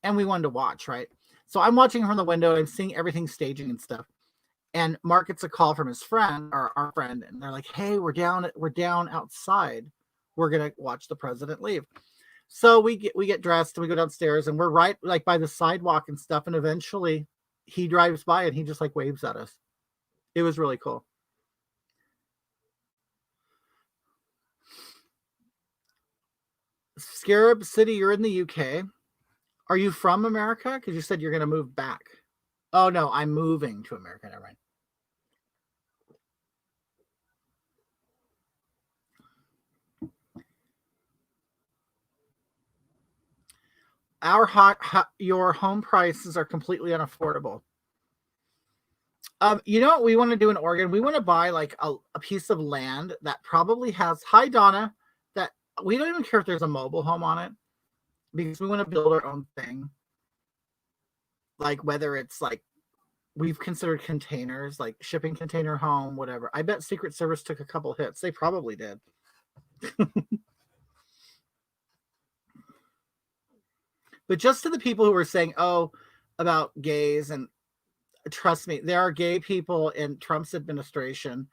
And we wanted to watch, right? So I'm watching from the window and seeing everything staging and stuff. And Mark gets a call from his friend, or our friend, and they're like, hey, we're down outside. We're going to watch the president leave. So we get dressed and we go downstairs and we're right like by the sidewalk and stuff. And eventually he drives by and he just like waves at us. It was really cool. Scarab City, you're in the UK. Are you from America? Because you said you're going to move back. Oh, no, I'm moving to America. Never mind. Your home prices are completely unaffordable. You know what we want to do in Oregon? We want to buy like a piece of land that probably has, hi Donna, that we don't even care if there's a mobile home on it because we want to build our own thing. Like whether it's like we've considered containers, like shipping container home, whatever. I bet Secret Service took a couple hits. They probably did. But just to the people who were saying, oh, about gays, and trust me, there are gay people in Trump's administration.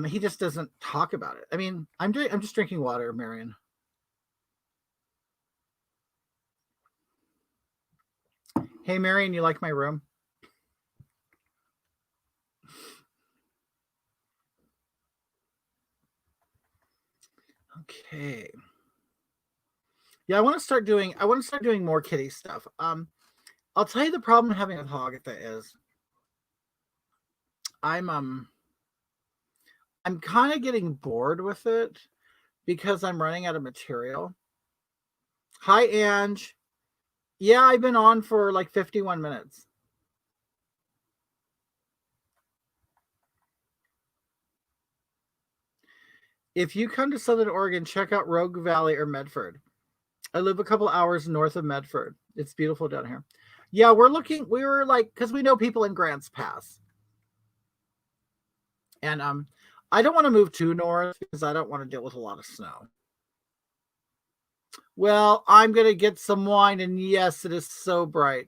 He just doesn't talk about it. I mean, I'm just drinking water, Marion. Hey, Marion, you like my room? Okay. Yeah, I want to start doing more kitty stuff. I'll tell you the problem having with Hagatha is I'm kind of getting bored with it because I'm running out of material. Hi, Ange. Yeah, I've been on for like 51 minutes. If you come to Southern Oregon, check out Rogue Valley or Medford. I live a couple hours north of Medford. It's beautiful down here. Yeah, we were like, because we know people in Grants Pass. And I don't want to move too north because I don't want to deal with a lot of snow. Well, I'm going to get some wine, and yes, it is so bright.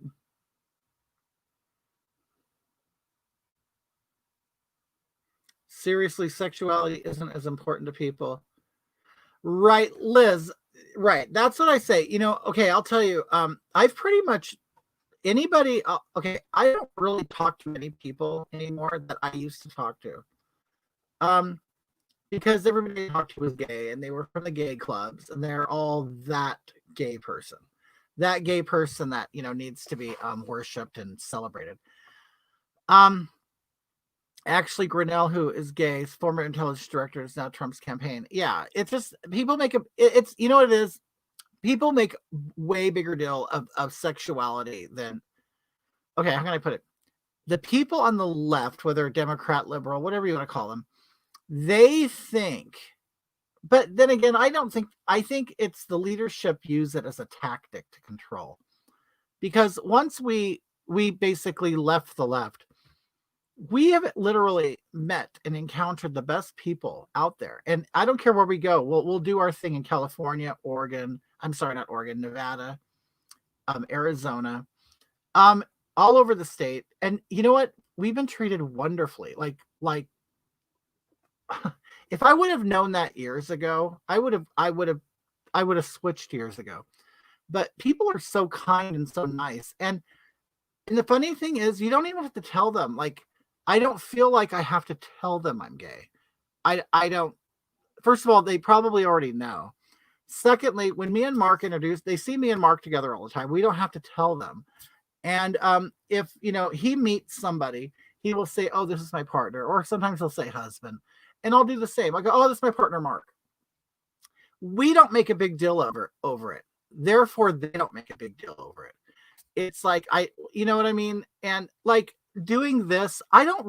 Seriously, sexuality isn't as important to people. Right, Liz. Right. That's what I say. Okay, I'll tell you. I've pretty much anybody okay, I don't really talk to many people anymore that I used to talk to. Because everybody I talked to was gay and they were from the gay clubs and they're all that gay person. That gay person that, needs to be worshipped and celebrated. Actually, Grinnell, who is gay, former intelligence director, is now Trump's campaign. Yeah, it's just people make it's you know what it is. People make way bigger deal of sexuality than. Okay, how can I put it? The people on the left, whether Democrat, liberal, whatever you want to call them, they think. But then again, I think it's the leadership use it as a tactic to control. Because once we basically left the left, we have literally met and encountered the best people out there. And I don't care where we go. We'll do our thing in California, Oregon. I'm sorry, not Oregon, Nevada, Arizona, all over the state. And you know what? We've been treated wonderfully. Like if I would have known that years ago, I would have switched years ago. But people are so kind and so nice. And the funny thing is, you don't even have to tell them. Like, I don't feel like I have to tell them I'm gay. I don't. First of all, they probably already know. Secondly, when me and Mark introduce, they see me and Mark together all the time. We don't have to tell them. And if he meets somebody, he will say, "Oh, this is my partner," or sometimes he'll say "husband," and I'll do the same. I go, "Oh, this is my partner, Mark." We don't make a big deal over it. Therefore, they don't make a big deal over it. It's like you know what I mean? And like doing this, I don't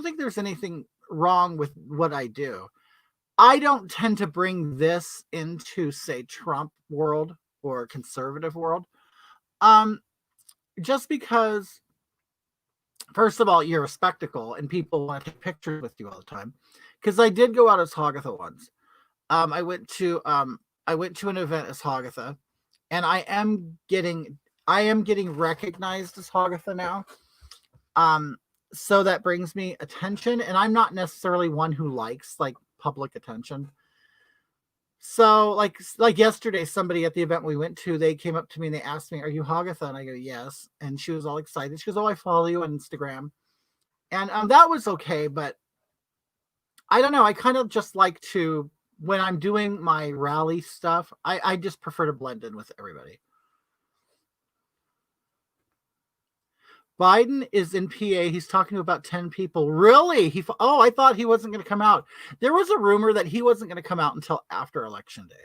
think there's anything wrong with what I do. I don't tend to bring this into, say, Trump world or conservative world. Just because, first of all, you're a spectacle and people want to take pictures with you all the time. Because I did go out as Hagatha once. I went to an event as Hagatha, and I am getting recognized as Hagatha now. So that brings me attention, and I'm not necessarily one who likes like public attention. So like yesterday, somebody at the event we went to, they came up to me and they asked me, "Are you Hagatha?" And I go, "Yes." And she was all excited. She goes, "Oh, I follow you on Instagram." And that was okay, but I don't know. I kind of just like to when I'm doing my rally stuff, I just prefer to blend in with everybody. Biden is in PA. He's talking to about 10 people. Really? I thought he wasn't going to come out. There was a rumor that he wasn't going to come out until after Election Day.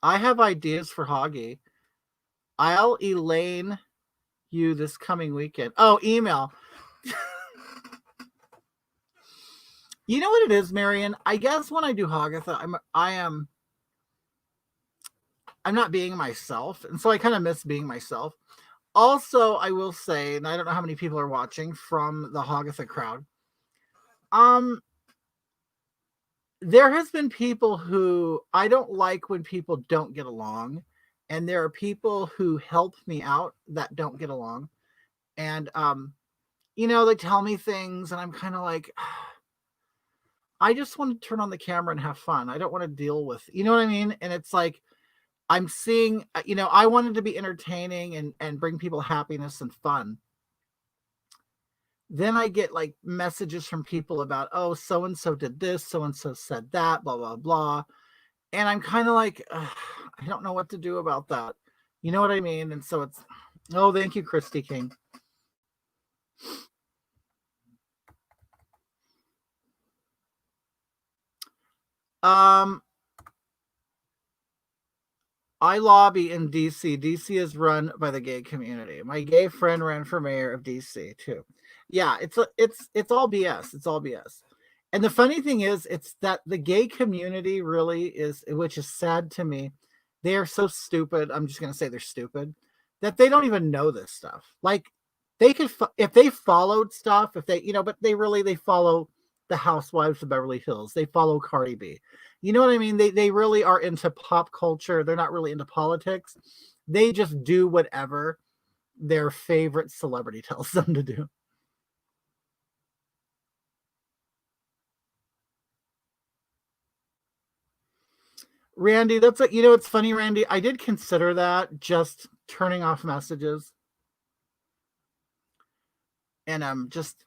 I have ideas for Hoggy. I'll Elaine you this coming weekend. Oh, email. You know what it is, Marion? I guess when I do Hoggatha, I'm not being myself, and so I kind of miss being myself. Also, I will say, and I don't know how many people are watching from the Hoggatha crowd. There has been people who I don't like when people don't get along, and there are people who help me out that don't get along, and they tell me things, and I'm kind of like, I just want to turn on the camera and have fun. I don't want to deal with, you know what I mean? And it's like, I'm seeing, I wanted to be entertaining and bring people happiness and fun. Then I get like messages from people about, oh, so-and-so did this, so-and-so said that, blah, blah, blah. And I'm kind of like, I don't know what to do about that. You know what I mean? And so it's, oh, thank you, Christy King. I lobby in DC. DC is run by the gay community. My gay friend ran for mayor of DC too. Yeah, it's all BS. It's all BS. And the funny thing is, it's that the gay community really is, which is sad to me. They are so stupid. I'm just going to say they're stupid that they don't even know this stuff. Like they could, if they followed stuff, if they, but they follow the Housewives of Beverly Hills. They follow Cardi B. You know what I mean? They really are into pop culture. They're not really into politics. They just do whatever their favorite celebrity tells them to do. Randy, that's like, it's funny, Randy. I did consider that, just turning off messages. And just,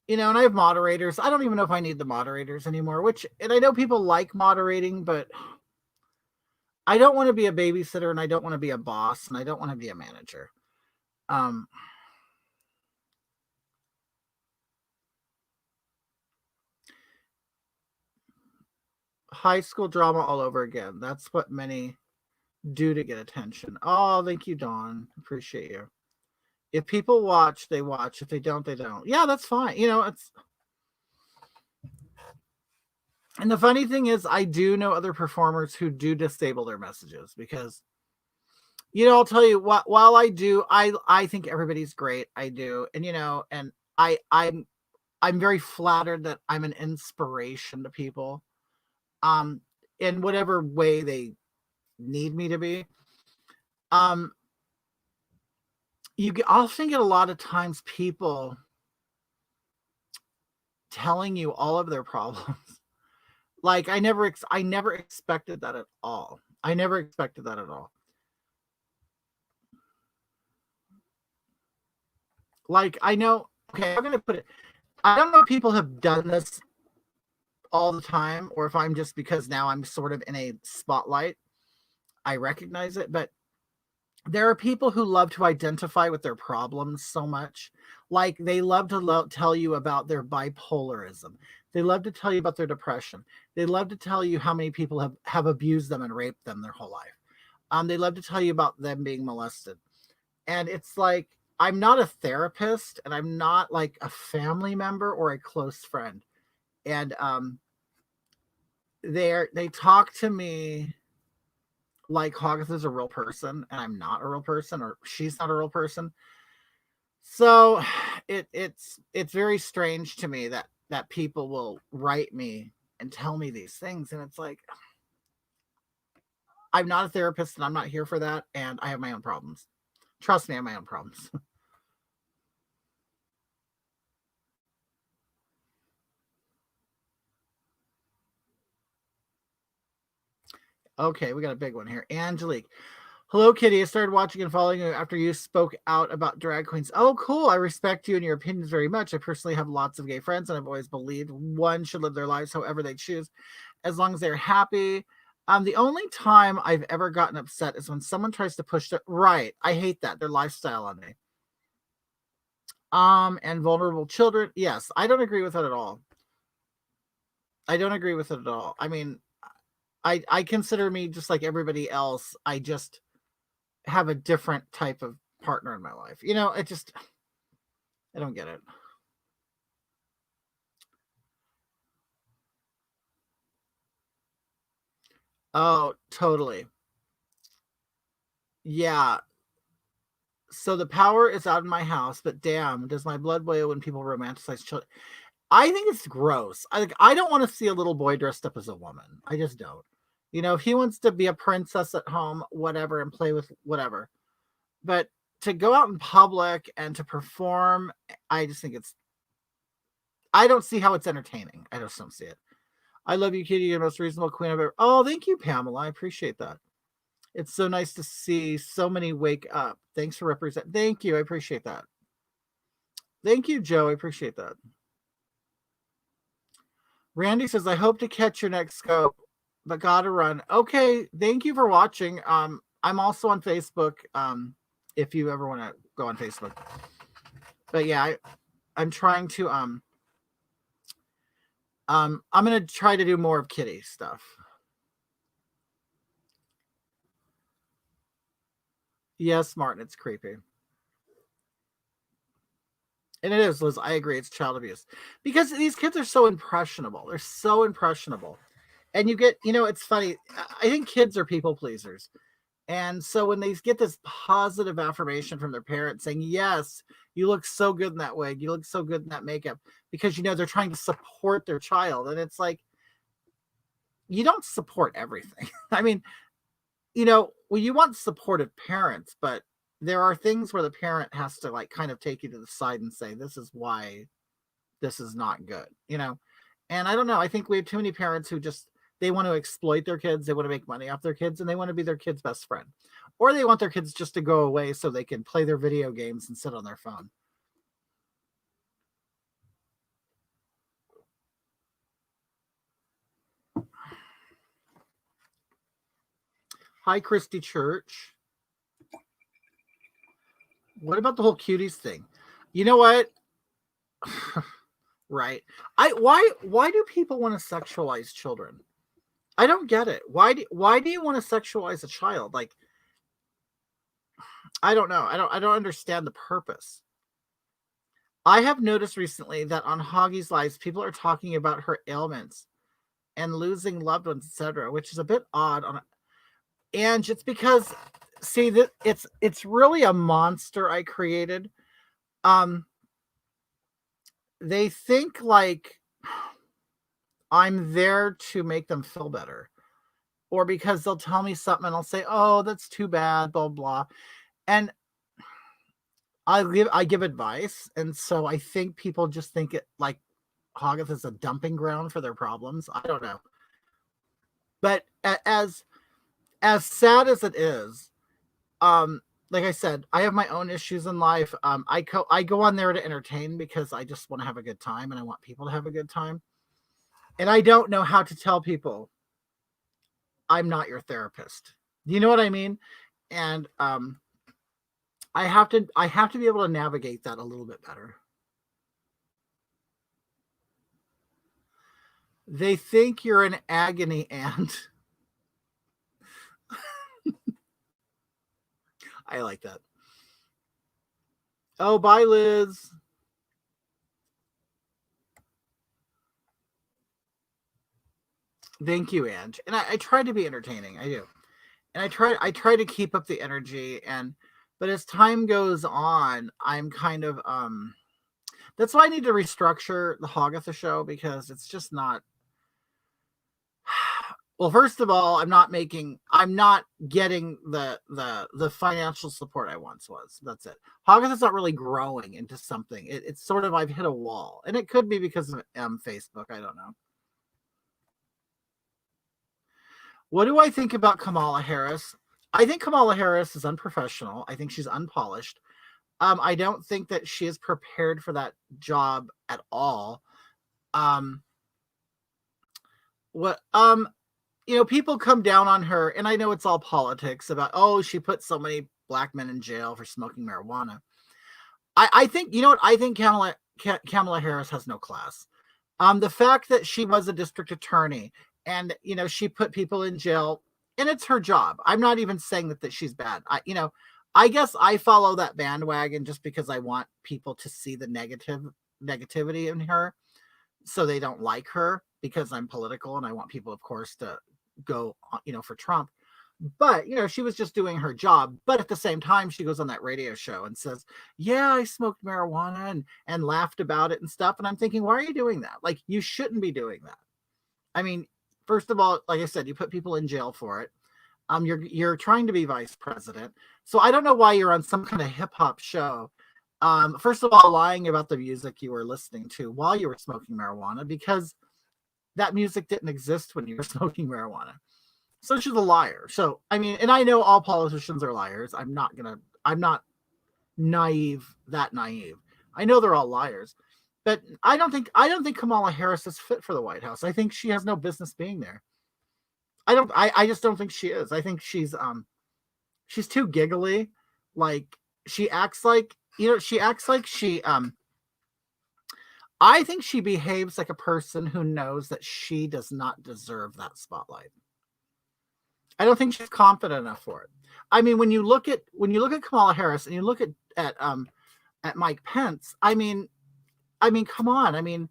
and I have moderators. I don't even know if I need the moderators anymore, and I know people like moderating, but I don't want to be a babysitter, and I don't want to be a boss, and I don't want to be a manager. High school drama all over again. That's what many do to get attention. Oh, thank you, Dawn. Appreciate you. If people watch, they watch. If they don't, they don't. Yeah, that's fine. It's. And the funny thing is, I do know other performers who do disable their messages because, I'll tell you what. While I do, I think everybody's great. I do, and and I'm very flattered that I'm an inspiration to people, in whatever way they need me to be. You often get a lot of times people telling you all of their problems. Like I never expected that at all. I never expected that at all. Like I know, okay, I'm going to put it, I don't know if people have done this all the time or if I'm just, because now I'm sort of in a spotlight, I recognize it, but there are people who love to identify with their problems so much. Like they love to tell you about their bipolarism. They love to tell you about their depression. They love to tell you how many people have abused them and raped them their whole life. They love to tell you about them being molested. And it's like, I'm not a therapist and I'm not like a family member or a close friend. And they talk to me like Hoggarth is a real person and I'm not a real person, or she's not a real person. So it's very strange to me that people will write me and tell me these things. And it's like, I'm not a therapist and I'm not here for that. And I have my own problems. Trust me, I have my own problems. Okay, we got a big one here. Angelique. Hello, Kitty. I started watching and following you after you spoke out about drag queens. Oh, cool. I respect you and your opinions very much. I personally have lots of gay friends, and I've always believed one should live their lives however they choose, as long as they're happy. The only time I've ever gotten upset is when someone tries to push their right. I hate that, their lifestyle on me. And vulnerable children. Yes, I don't agree with it at all. I don't agree with it at all. I mean, I consider me just like everybody else. I just have a different type of partner in my life. You know, I don't get it. Oh, totally. Yeah. So the power is out in my house, but damn, does my blood boil when people romanticize children? I think it's gross. I don't want to see a little boy dressed up as a woman. I just don't. You know, if he wants to be a princess at home, whatever, and play with whatever. But to go out in public and to perform, I just think I don't see how it's entertaining. I just don't see it. I love you, Kitty. You're the most reasonable queen I've ever. Oh, thank you, Pamela. I appreciate that. It's so nice to see so many wake up. Thanks for representing. Thank you. I appreciate that. Thank you, Joe. I appreciate that. Randy says, I hope to catch your next scope, but gotta run. Okay. Thank you for watching. I'm also on Facebook. If you ever want to go on Facebook. But yeah, I'm trying to I'm gonna try to do more of Kitty stuff. Yes, Martin, it's creepy. And it is, Liz. I agree. It's child abuse because these kids are so impressionable. They're so impressionable. And you get, it's funny. I think kids are people pleasers. And so when they get this positive affirmation from their parents saying, yes, you look so good in that wig, you look so good in that makeup, because, they're trying to support their child. And it's like, you don't support everything. I mean, well, you want supportive parents, but there are things where the parent has to like kind of take you to the side and say, this is why this is not good, And I don't know. I think we have too many parents who they want to exploit their kids. They want to make money off their kids, and they want to be their kid's best friend. Or they want their kids just to go away so they can play their video games and sit on their phone. Hi, Christy Church. What about the whole cuties thing? You know what? Right. Why do people want to sexualize children? I don't get it. Why do you want to sexualize a child? Like, I don't know. I don't understand the purpose. I have noticed recently that on Hoggy's Lives, people are talking about her ailments and losing loved ones, etc., which is a bit odd. And it's because, see, that it's really a monster I created. They think like I'm there to make them feel better, or because they'll tell me something and I'll say, "Oh, that's too bad," blah blah, and I give advice, and so I think people just think it like Hogarth is a dumping ground for their problems. I don't know, but as sad as it is, like I said, I have my own issues in life. I go on there to entertain because I just want to have a good time and I want people to have a good time, and I don't know how to tell people I'm not your therapist. Do you know what I mean? And I have to be able to navigate that a little bit better. They think you're an agony aunt. I like that. Oh, bye, Liz. Thank you, Ange. And I try to be entertaining. I do. And I try to keep up the energy, but as time goes on, I'm kind of that's why I need to restructure the Hogatha show, because it's just not. Well, first of all, I'm not getting the financial support I once was. That's it. Hogatha's not really growing into something. It's sort of, I've hit a wall, and it could be because of Facebook. I don't know. What do I think about Kamala Harris? I think Kamala Harris is unprofessional. I think she's unpolished. I don't think that she is prepared for that job at all. Um, what people come down on her, and I know it's all politics about, oh, she put so many black men in jail for smoking marijuana. I think, you know what? I think Kamala Harris has no class. The fact that she was a district attorney and, she put people in jail, and it's her job. I'm not even saying that she's bad. I guess I follow that bandwagon just because I want people to see the negativity in her, so they don't like her, because I'm political and I want people, of course, to go, for Trump. But, she was just doing her job. But at the same time, she goes on that radio show and says, yeah, I smoked marijuana and laughed about it and stuff. And I'm thinking, why are you doing that? Like, you shouldn't be doing that. I mean, first of all, like I said, you put people in jail for it. You're trying to be vice president. So I don't know why you're on some kind of hip hop show. First of all, lying about the music you were listening to while you were smoking marijuana, because that music didn't exist when you were smoking marijuana. So she's a liar. So, I mean, and I know all politicians are liars. I'm not naive. I know they're all liars, but I don't think Kamala Harris is fit for the White House. I think she has no business being there. I just don't think she is. I think she's too giggly. Like, she acts like I think she behaves like a person who knows that she does not deserve that spotlight. I don't think she's confident enough for it. I mean, when you look at Kamala Harris and you look at Mike Pence, I mean, come on. I mean,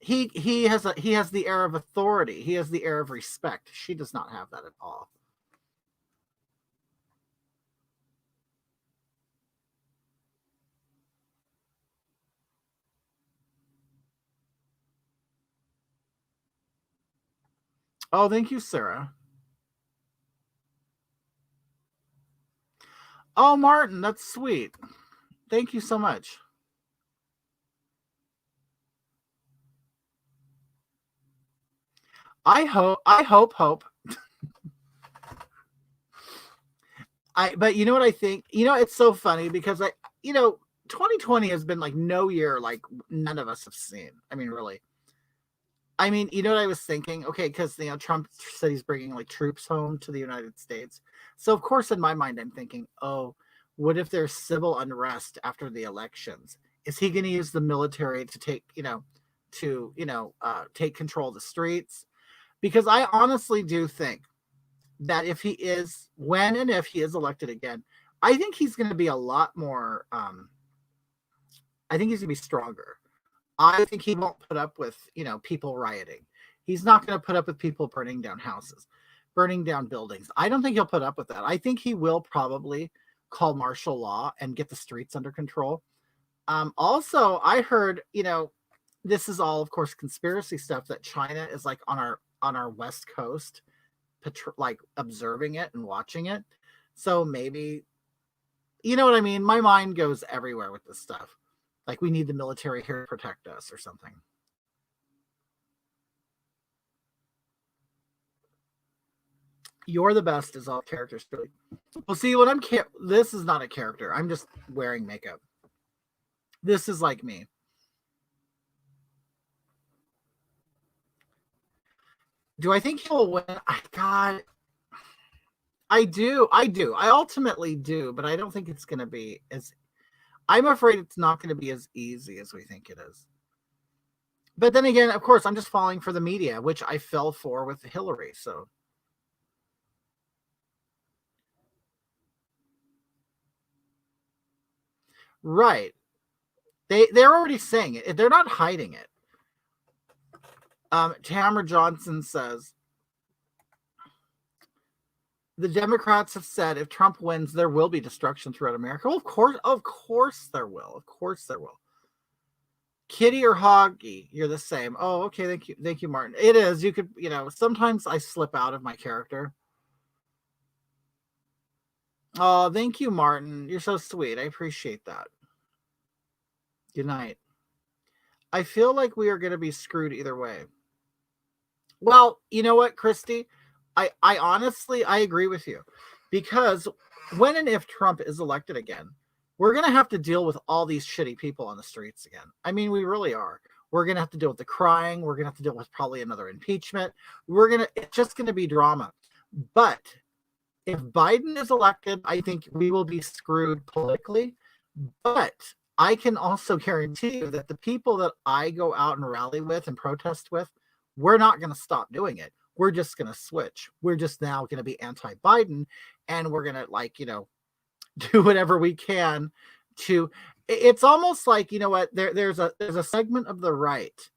he has the air of authority. He has the air of respect. She does not have that at all. Oh, thank you, Sarah. Oh, Martin, that's sweet. Thank you so much. I hope. But you know what I think? It's so funny because 2020 has been like no year like none of us have seen. I mean, really. I mean, you know what I was thinking? Okay, because Trump said he's bringing like troops home to the United States. So of course, in my mind, I'm thinking, oh, what if there's civil unrest after the elections? Is he going to use the military to take, take control of the streets? Because I honestly do think that if he is, when and if he is elected again, I think he's going to be a lot more. I think he's going to be stronger. I think he won't put up with, people rioting. He's not going to put up with people burning down houses, burning down buildings. I don't think he'll put up with that. I think he will probably call martial law and get the streets under control. Also, I heard, this is all, of course, conspiracy stuff, that China is like on our west coast, like observing it and watching it. So maybe, you know what I mean? My mind goes everywhere with this stuff. Like, we need the military here to protect us or something. You're the best is all characters. Really. Well, see, when this is not a character. I'm just wearing makeup. This is like me. Do I think he'll win? God, I do. I ultimately do, but I don't think it's going to be as. I'm afraid it's not going to be as easy as we think it is. But then again, of course, I'm just falling for the media, which I fell for with Hillary. So, right. They're already saying it. They're not hiding it. Tamara Johnson says, the Democrats have said if Trump wins, there will be destruction throughout America. Well, of course there will. Of course there will. Kitty or Hoggy, you're the same. Oh, okay. Thank you, Martin. It is. You could, sometimes I slip out of my character. Oh, thank you, Martin. You're so sweet. I appreciate that. Good night. I feel like we are going to be screwed either way. Well, you know what, Christy? I honestly, I agree with you. Because when and if Trump is elected again, we're going to have to deal with all these shitty people on the streets again. I mean, we really are. We're going to have to deal with the crying. We're going to have to deal with probably another impeachment. It's just going to be drama. But if Biden is elected, I think we will be screwed politically. But I can also guarantee you that the people that I go out and rally with and protest with, we're not going to stop doing it. We're just going to switch. We're just now going to be anti-Biden, and we're going to do whatever we can to. It's almost like, you know what, there's a segment of the right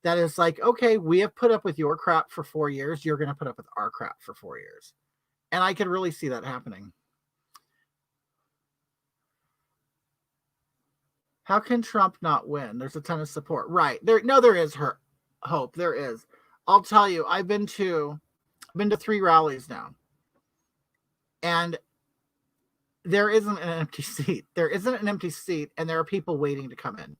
that is like, okay, we have put up with your crap for 4 years. You're going to put up with our crap for 4 years. And I could really see that happening. How can Trump not win? There's a ton of support. Right. There is hope. There is. I'll tell you, I've been to 3 rallies now. And there isn't an empty seat. There isn't an empty seat, and there are people waiting to come in.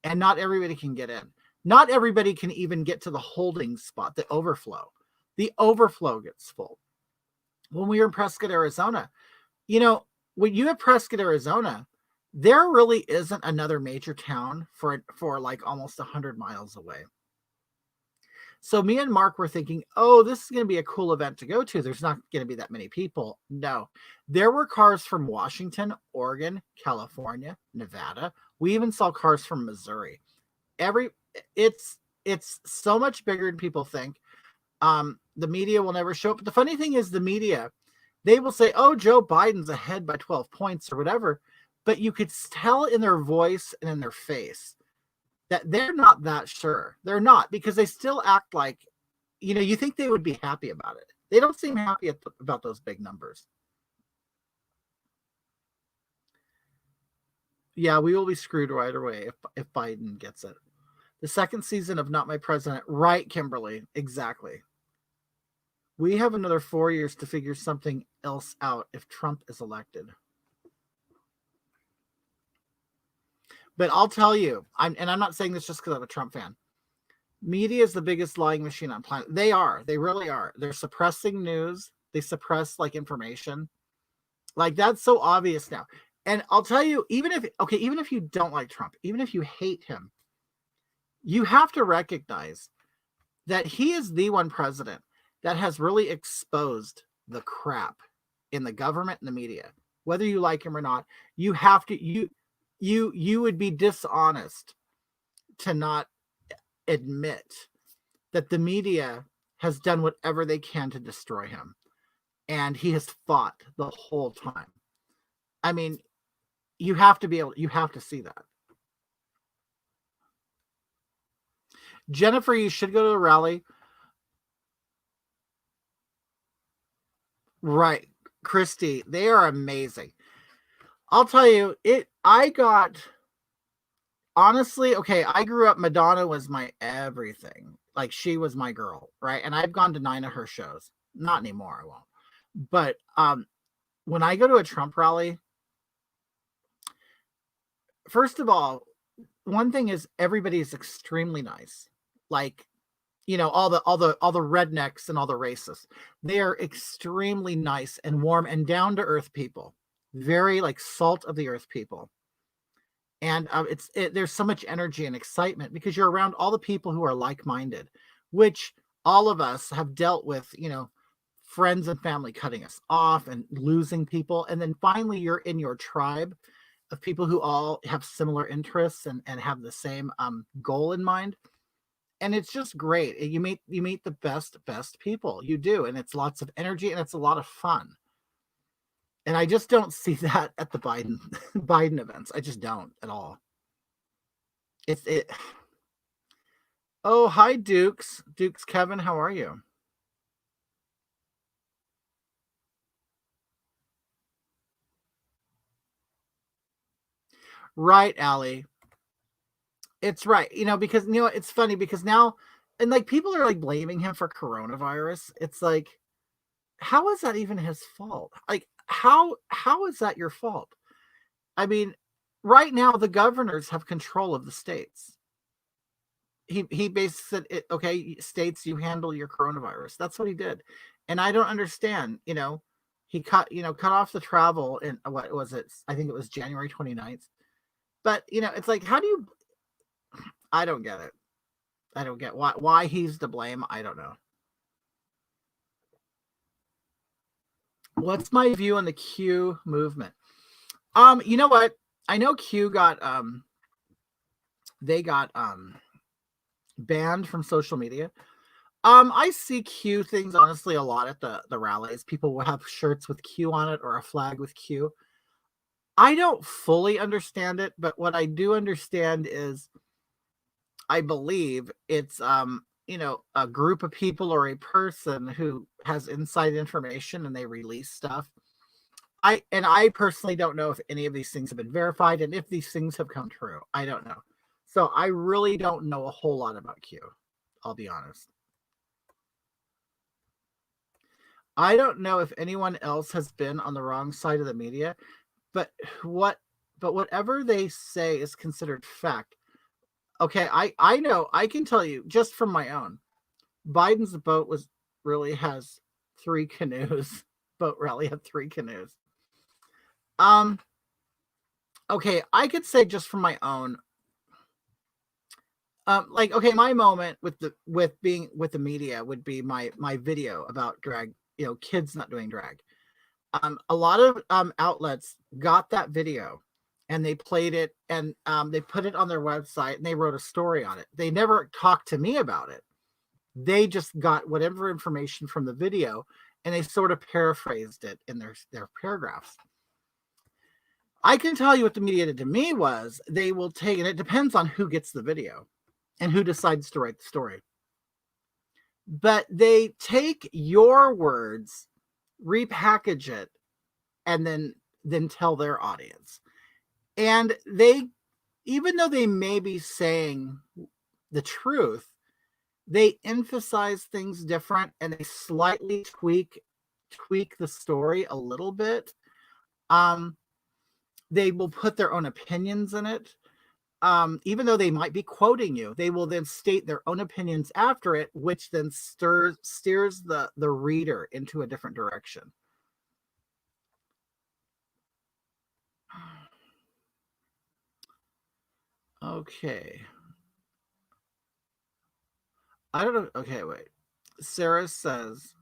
And not everybody can get in. Not everybody can even get to the holding spot, the overflow. The overflow gets full. When we were in Prescott, Arizona, when you have Prescott, Arizona, there really isn't another major town for like almost 100 miles away. So me and Mark were thinking, oh, this is going to be a cool event to go to. There's not going to be that many people. No, there were cars from Washington, Oregon, California, Nevada. We even saw cars from Missouri. It's so much bigger than people think. The media will never show up. But the funny thing is, the media, they will say, oh, Joe Biden's ahead by 12 points or whatever. But you could tell in their voice and in their face that they're not that sure. They're not, because they still act like, you think they would be happy about it. They don't seem happy about those big numbers. Yeah, we will be screwed right away if Biden gets it. The second season of Not My President. Right, Kimberly. Exactly. We have another 4 years to figure something else out if Trump is elected. But I'll tell you, I'm not saying this just because I'm a Trump fan. Media is the biggest lying machine on planet. They are. They really are. They're suppressing news. They suppress information. That's so obvious now. And I'll tell you, even if you don't like Trump, even if you hate him, you have to recognize that he is the one president that has really exposed the crap in the government and the media. Whether you like him or not, you have to, you would be dishonest to not admit that the media has done whatever they can to destroy him. And he has fought the whole time. I mean, you have to see that. Jennifer, you should go to the rally. Right. Christy, they are amazing. I'll tell you, honestly, okay, I grew up, Madonna was my everything. Like, she was my girl, right? And I've gone to 9 of her shows. Not anymore, I won't. But when I go to a Trump rally, first of all, one thing is everybody is extremely nice. Like, all the rednecks and all the racists. They are extremely nice and warm and down to earth people. Very salt of the earth people. And there's so much energy and excitement because you're around all the people who are like-minded, which all of us have dealt with, friends and family cutting us off and losing people. And then finally you're in your tribe of people who all have similar interests and have the same goal in mind. And it's just great. You meet the best people. You do. And it's lots of energy and it's a lot of fun. And I just don't see that at the Biden events. I just don't at all. Oh, hi, Dukes. Dukes Kevin, how are you? Right, Allie. It's right. Because it's funny because now, and people are blaming him for coronavirus. It's like, how is that even his fault? How is that your fault? I mean, right now the governors have control of the states. He basically said, okay, states, you handle your coronavirus. That's what he did. And I don't understand, he cut off the travel in, what was it? I think it was January 29th. But it's like, how do you? I don't get it. I don't get why he's to blame. I don't know. What's my view on the Q movement? You know what? I know Q got they got banned from social media. I see Q things honestly a lot at the rallies. People will have shirts with Q on it or a flag with Q. I don't fully understand it, but what I do understand is I believe it's a group of people or a person who has inside information and they release stuff. I personally don't know if any of these things have been verified and if these things have come true. I don't know. So I really don't know a whole lot about Q. I'll be honest. I don't know if anyone else has been on the wrong side of the media, but whatever they say is considered fact. Okay, I know, I can tell you just from my own. Biden's boat really has 3 canoes. Boat rally had 3 canoes. Okay, I could say just from my own. Okay, my moment with the media would be my video about drag, kids not doing drag. A lot of outlets got that video and they played it and they put it on their website and they wrote a story on it. They never talked to me about it. They just got whatever information from the video and they sort of paraphrased it in their paragraphs. I can tell you what the media did to me was they will take, and it depends on who gets the video and who decides to write the story. But they take your words, repackage it, and then tell their audience. And they, even though they may be saying the truth, they emphasize things different and they slightly tweak the story a little bit. They will put their own opinions in it. Even though they might be quoting you, they will then state their own opinions after it, which then steers the reader into a different direction. Okay. I don't know. Okay, wait. Sarah says,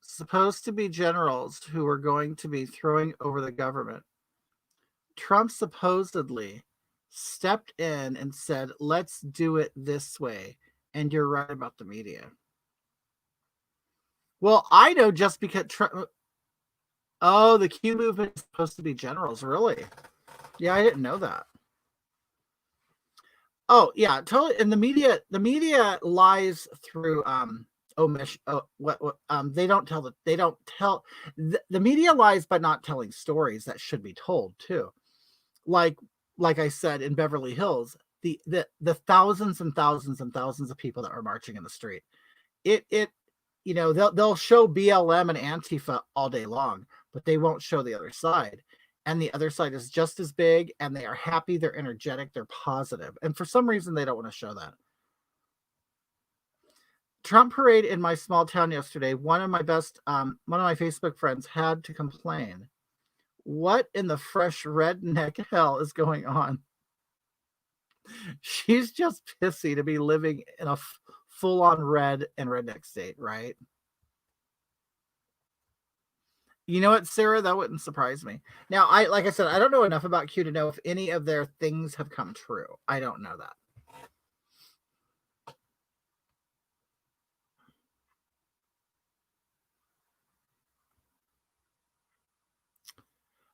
supposed to be generals who are going to be throwing over the government. Trump supposedly stepped in and said, let's do it this way. And you're right about the media. Well, I know just because Trump. Oh, the Q movement is supposed to be generals. Really? Yeah, I didn't know that. Oh, yeah, totally. And the media lies through omission. They don't tell the media lies by not telling stories that should be told too. Like I said, in Beverly Hills, the thousands and thousands and thousands of people that were marching in the street. They'll show BLM and Antifa all day long, but they won't show the other side. And the other side is just as big, and they are happy, they're energetic, they're positive. And for some reason, they don't want to show that. Trump parade in my small town yesterday. One of my Facebook friends had to complain. What in the fresh redneck hell is going on? She's just pissy to be living in a full-on red and redneck state, right? You know what, Sarah? That wouldn't surprise me. Now, like I said, I don't know enough about Q to know if any of their things have come true. I don't know that.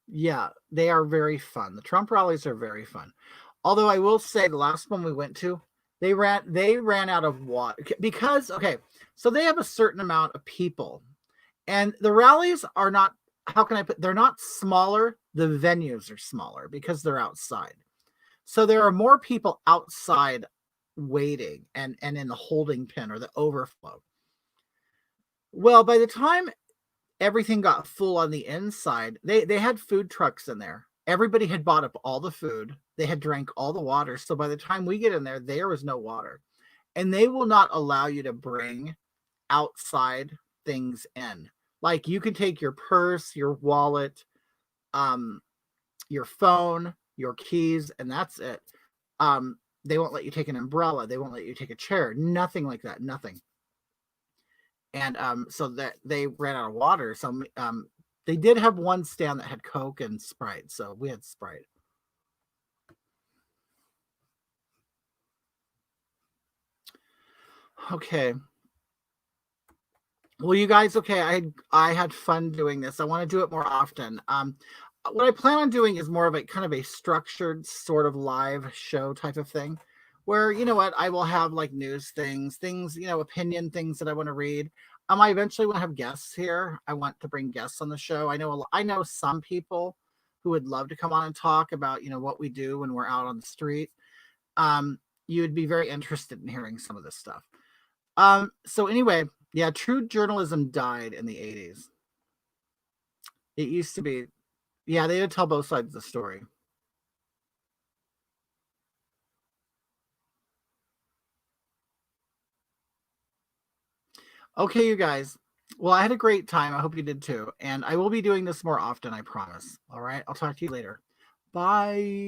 Yeah, they are very fun. The Trump rallies are very fun. Although I will say the last one we went to, they ran out of water because, okay, so they have a certain amount of people. And the rallies are not, they're not smaller. The venues are smaller because they're outside. So there are more people outside waiting and in the holding pen or the overflow. Well, by the time everything got full on the inside, they had food trucks in there. Everybody had bought up all the food. They had drank all the water. So by the time we get in there was no water. And they will not allow you to bring outside things in. Like you can take your purse, your wallet, your phone, your keys, and that's it. They won't let you take an umbrella. They won't let you take a chair. Nothing like that. Nothing. And so that they ran out of water. So they did have one stand that had Coke and Sprite. So we had Sprite. Okay. Well, you guys, okay, I had fun doing this. I want to do it more often. What I plan on doing is more of a kind of a structured sort of live show type of thing, where you know what, I will have like news things, opinion things that I want to read. I eventually want to have guests here. I want to bring guests on the show. I know some people who would love to come on and talk about what we do when we're out on the street. You would be very interested in hearing some of this stuff. So anyway, yeah, true journalism died in the 80s. It used to be, yeah, they would tell both sides of the story. Okay, you guys. Well, I had a great time. I hope you did too. And I will be doing this more often, I promise. All right. I'll talk to you later. Bye.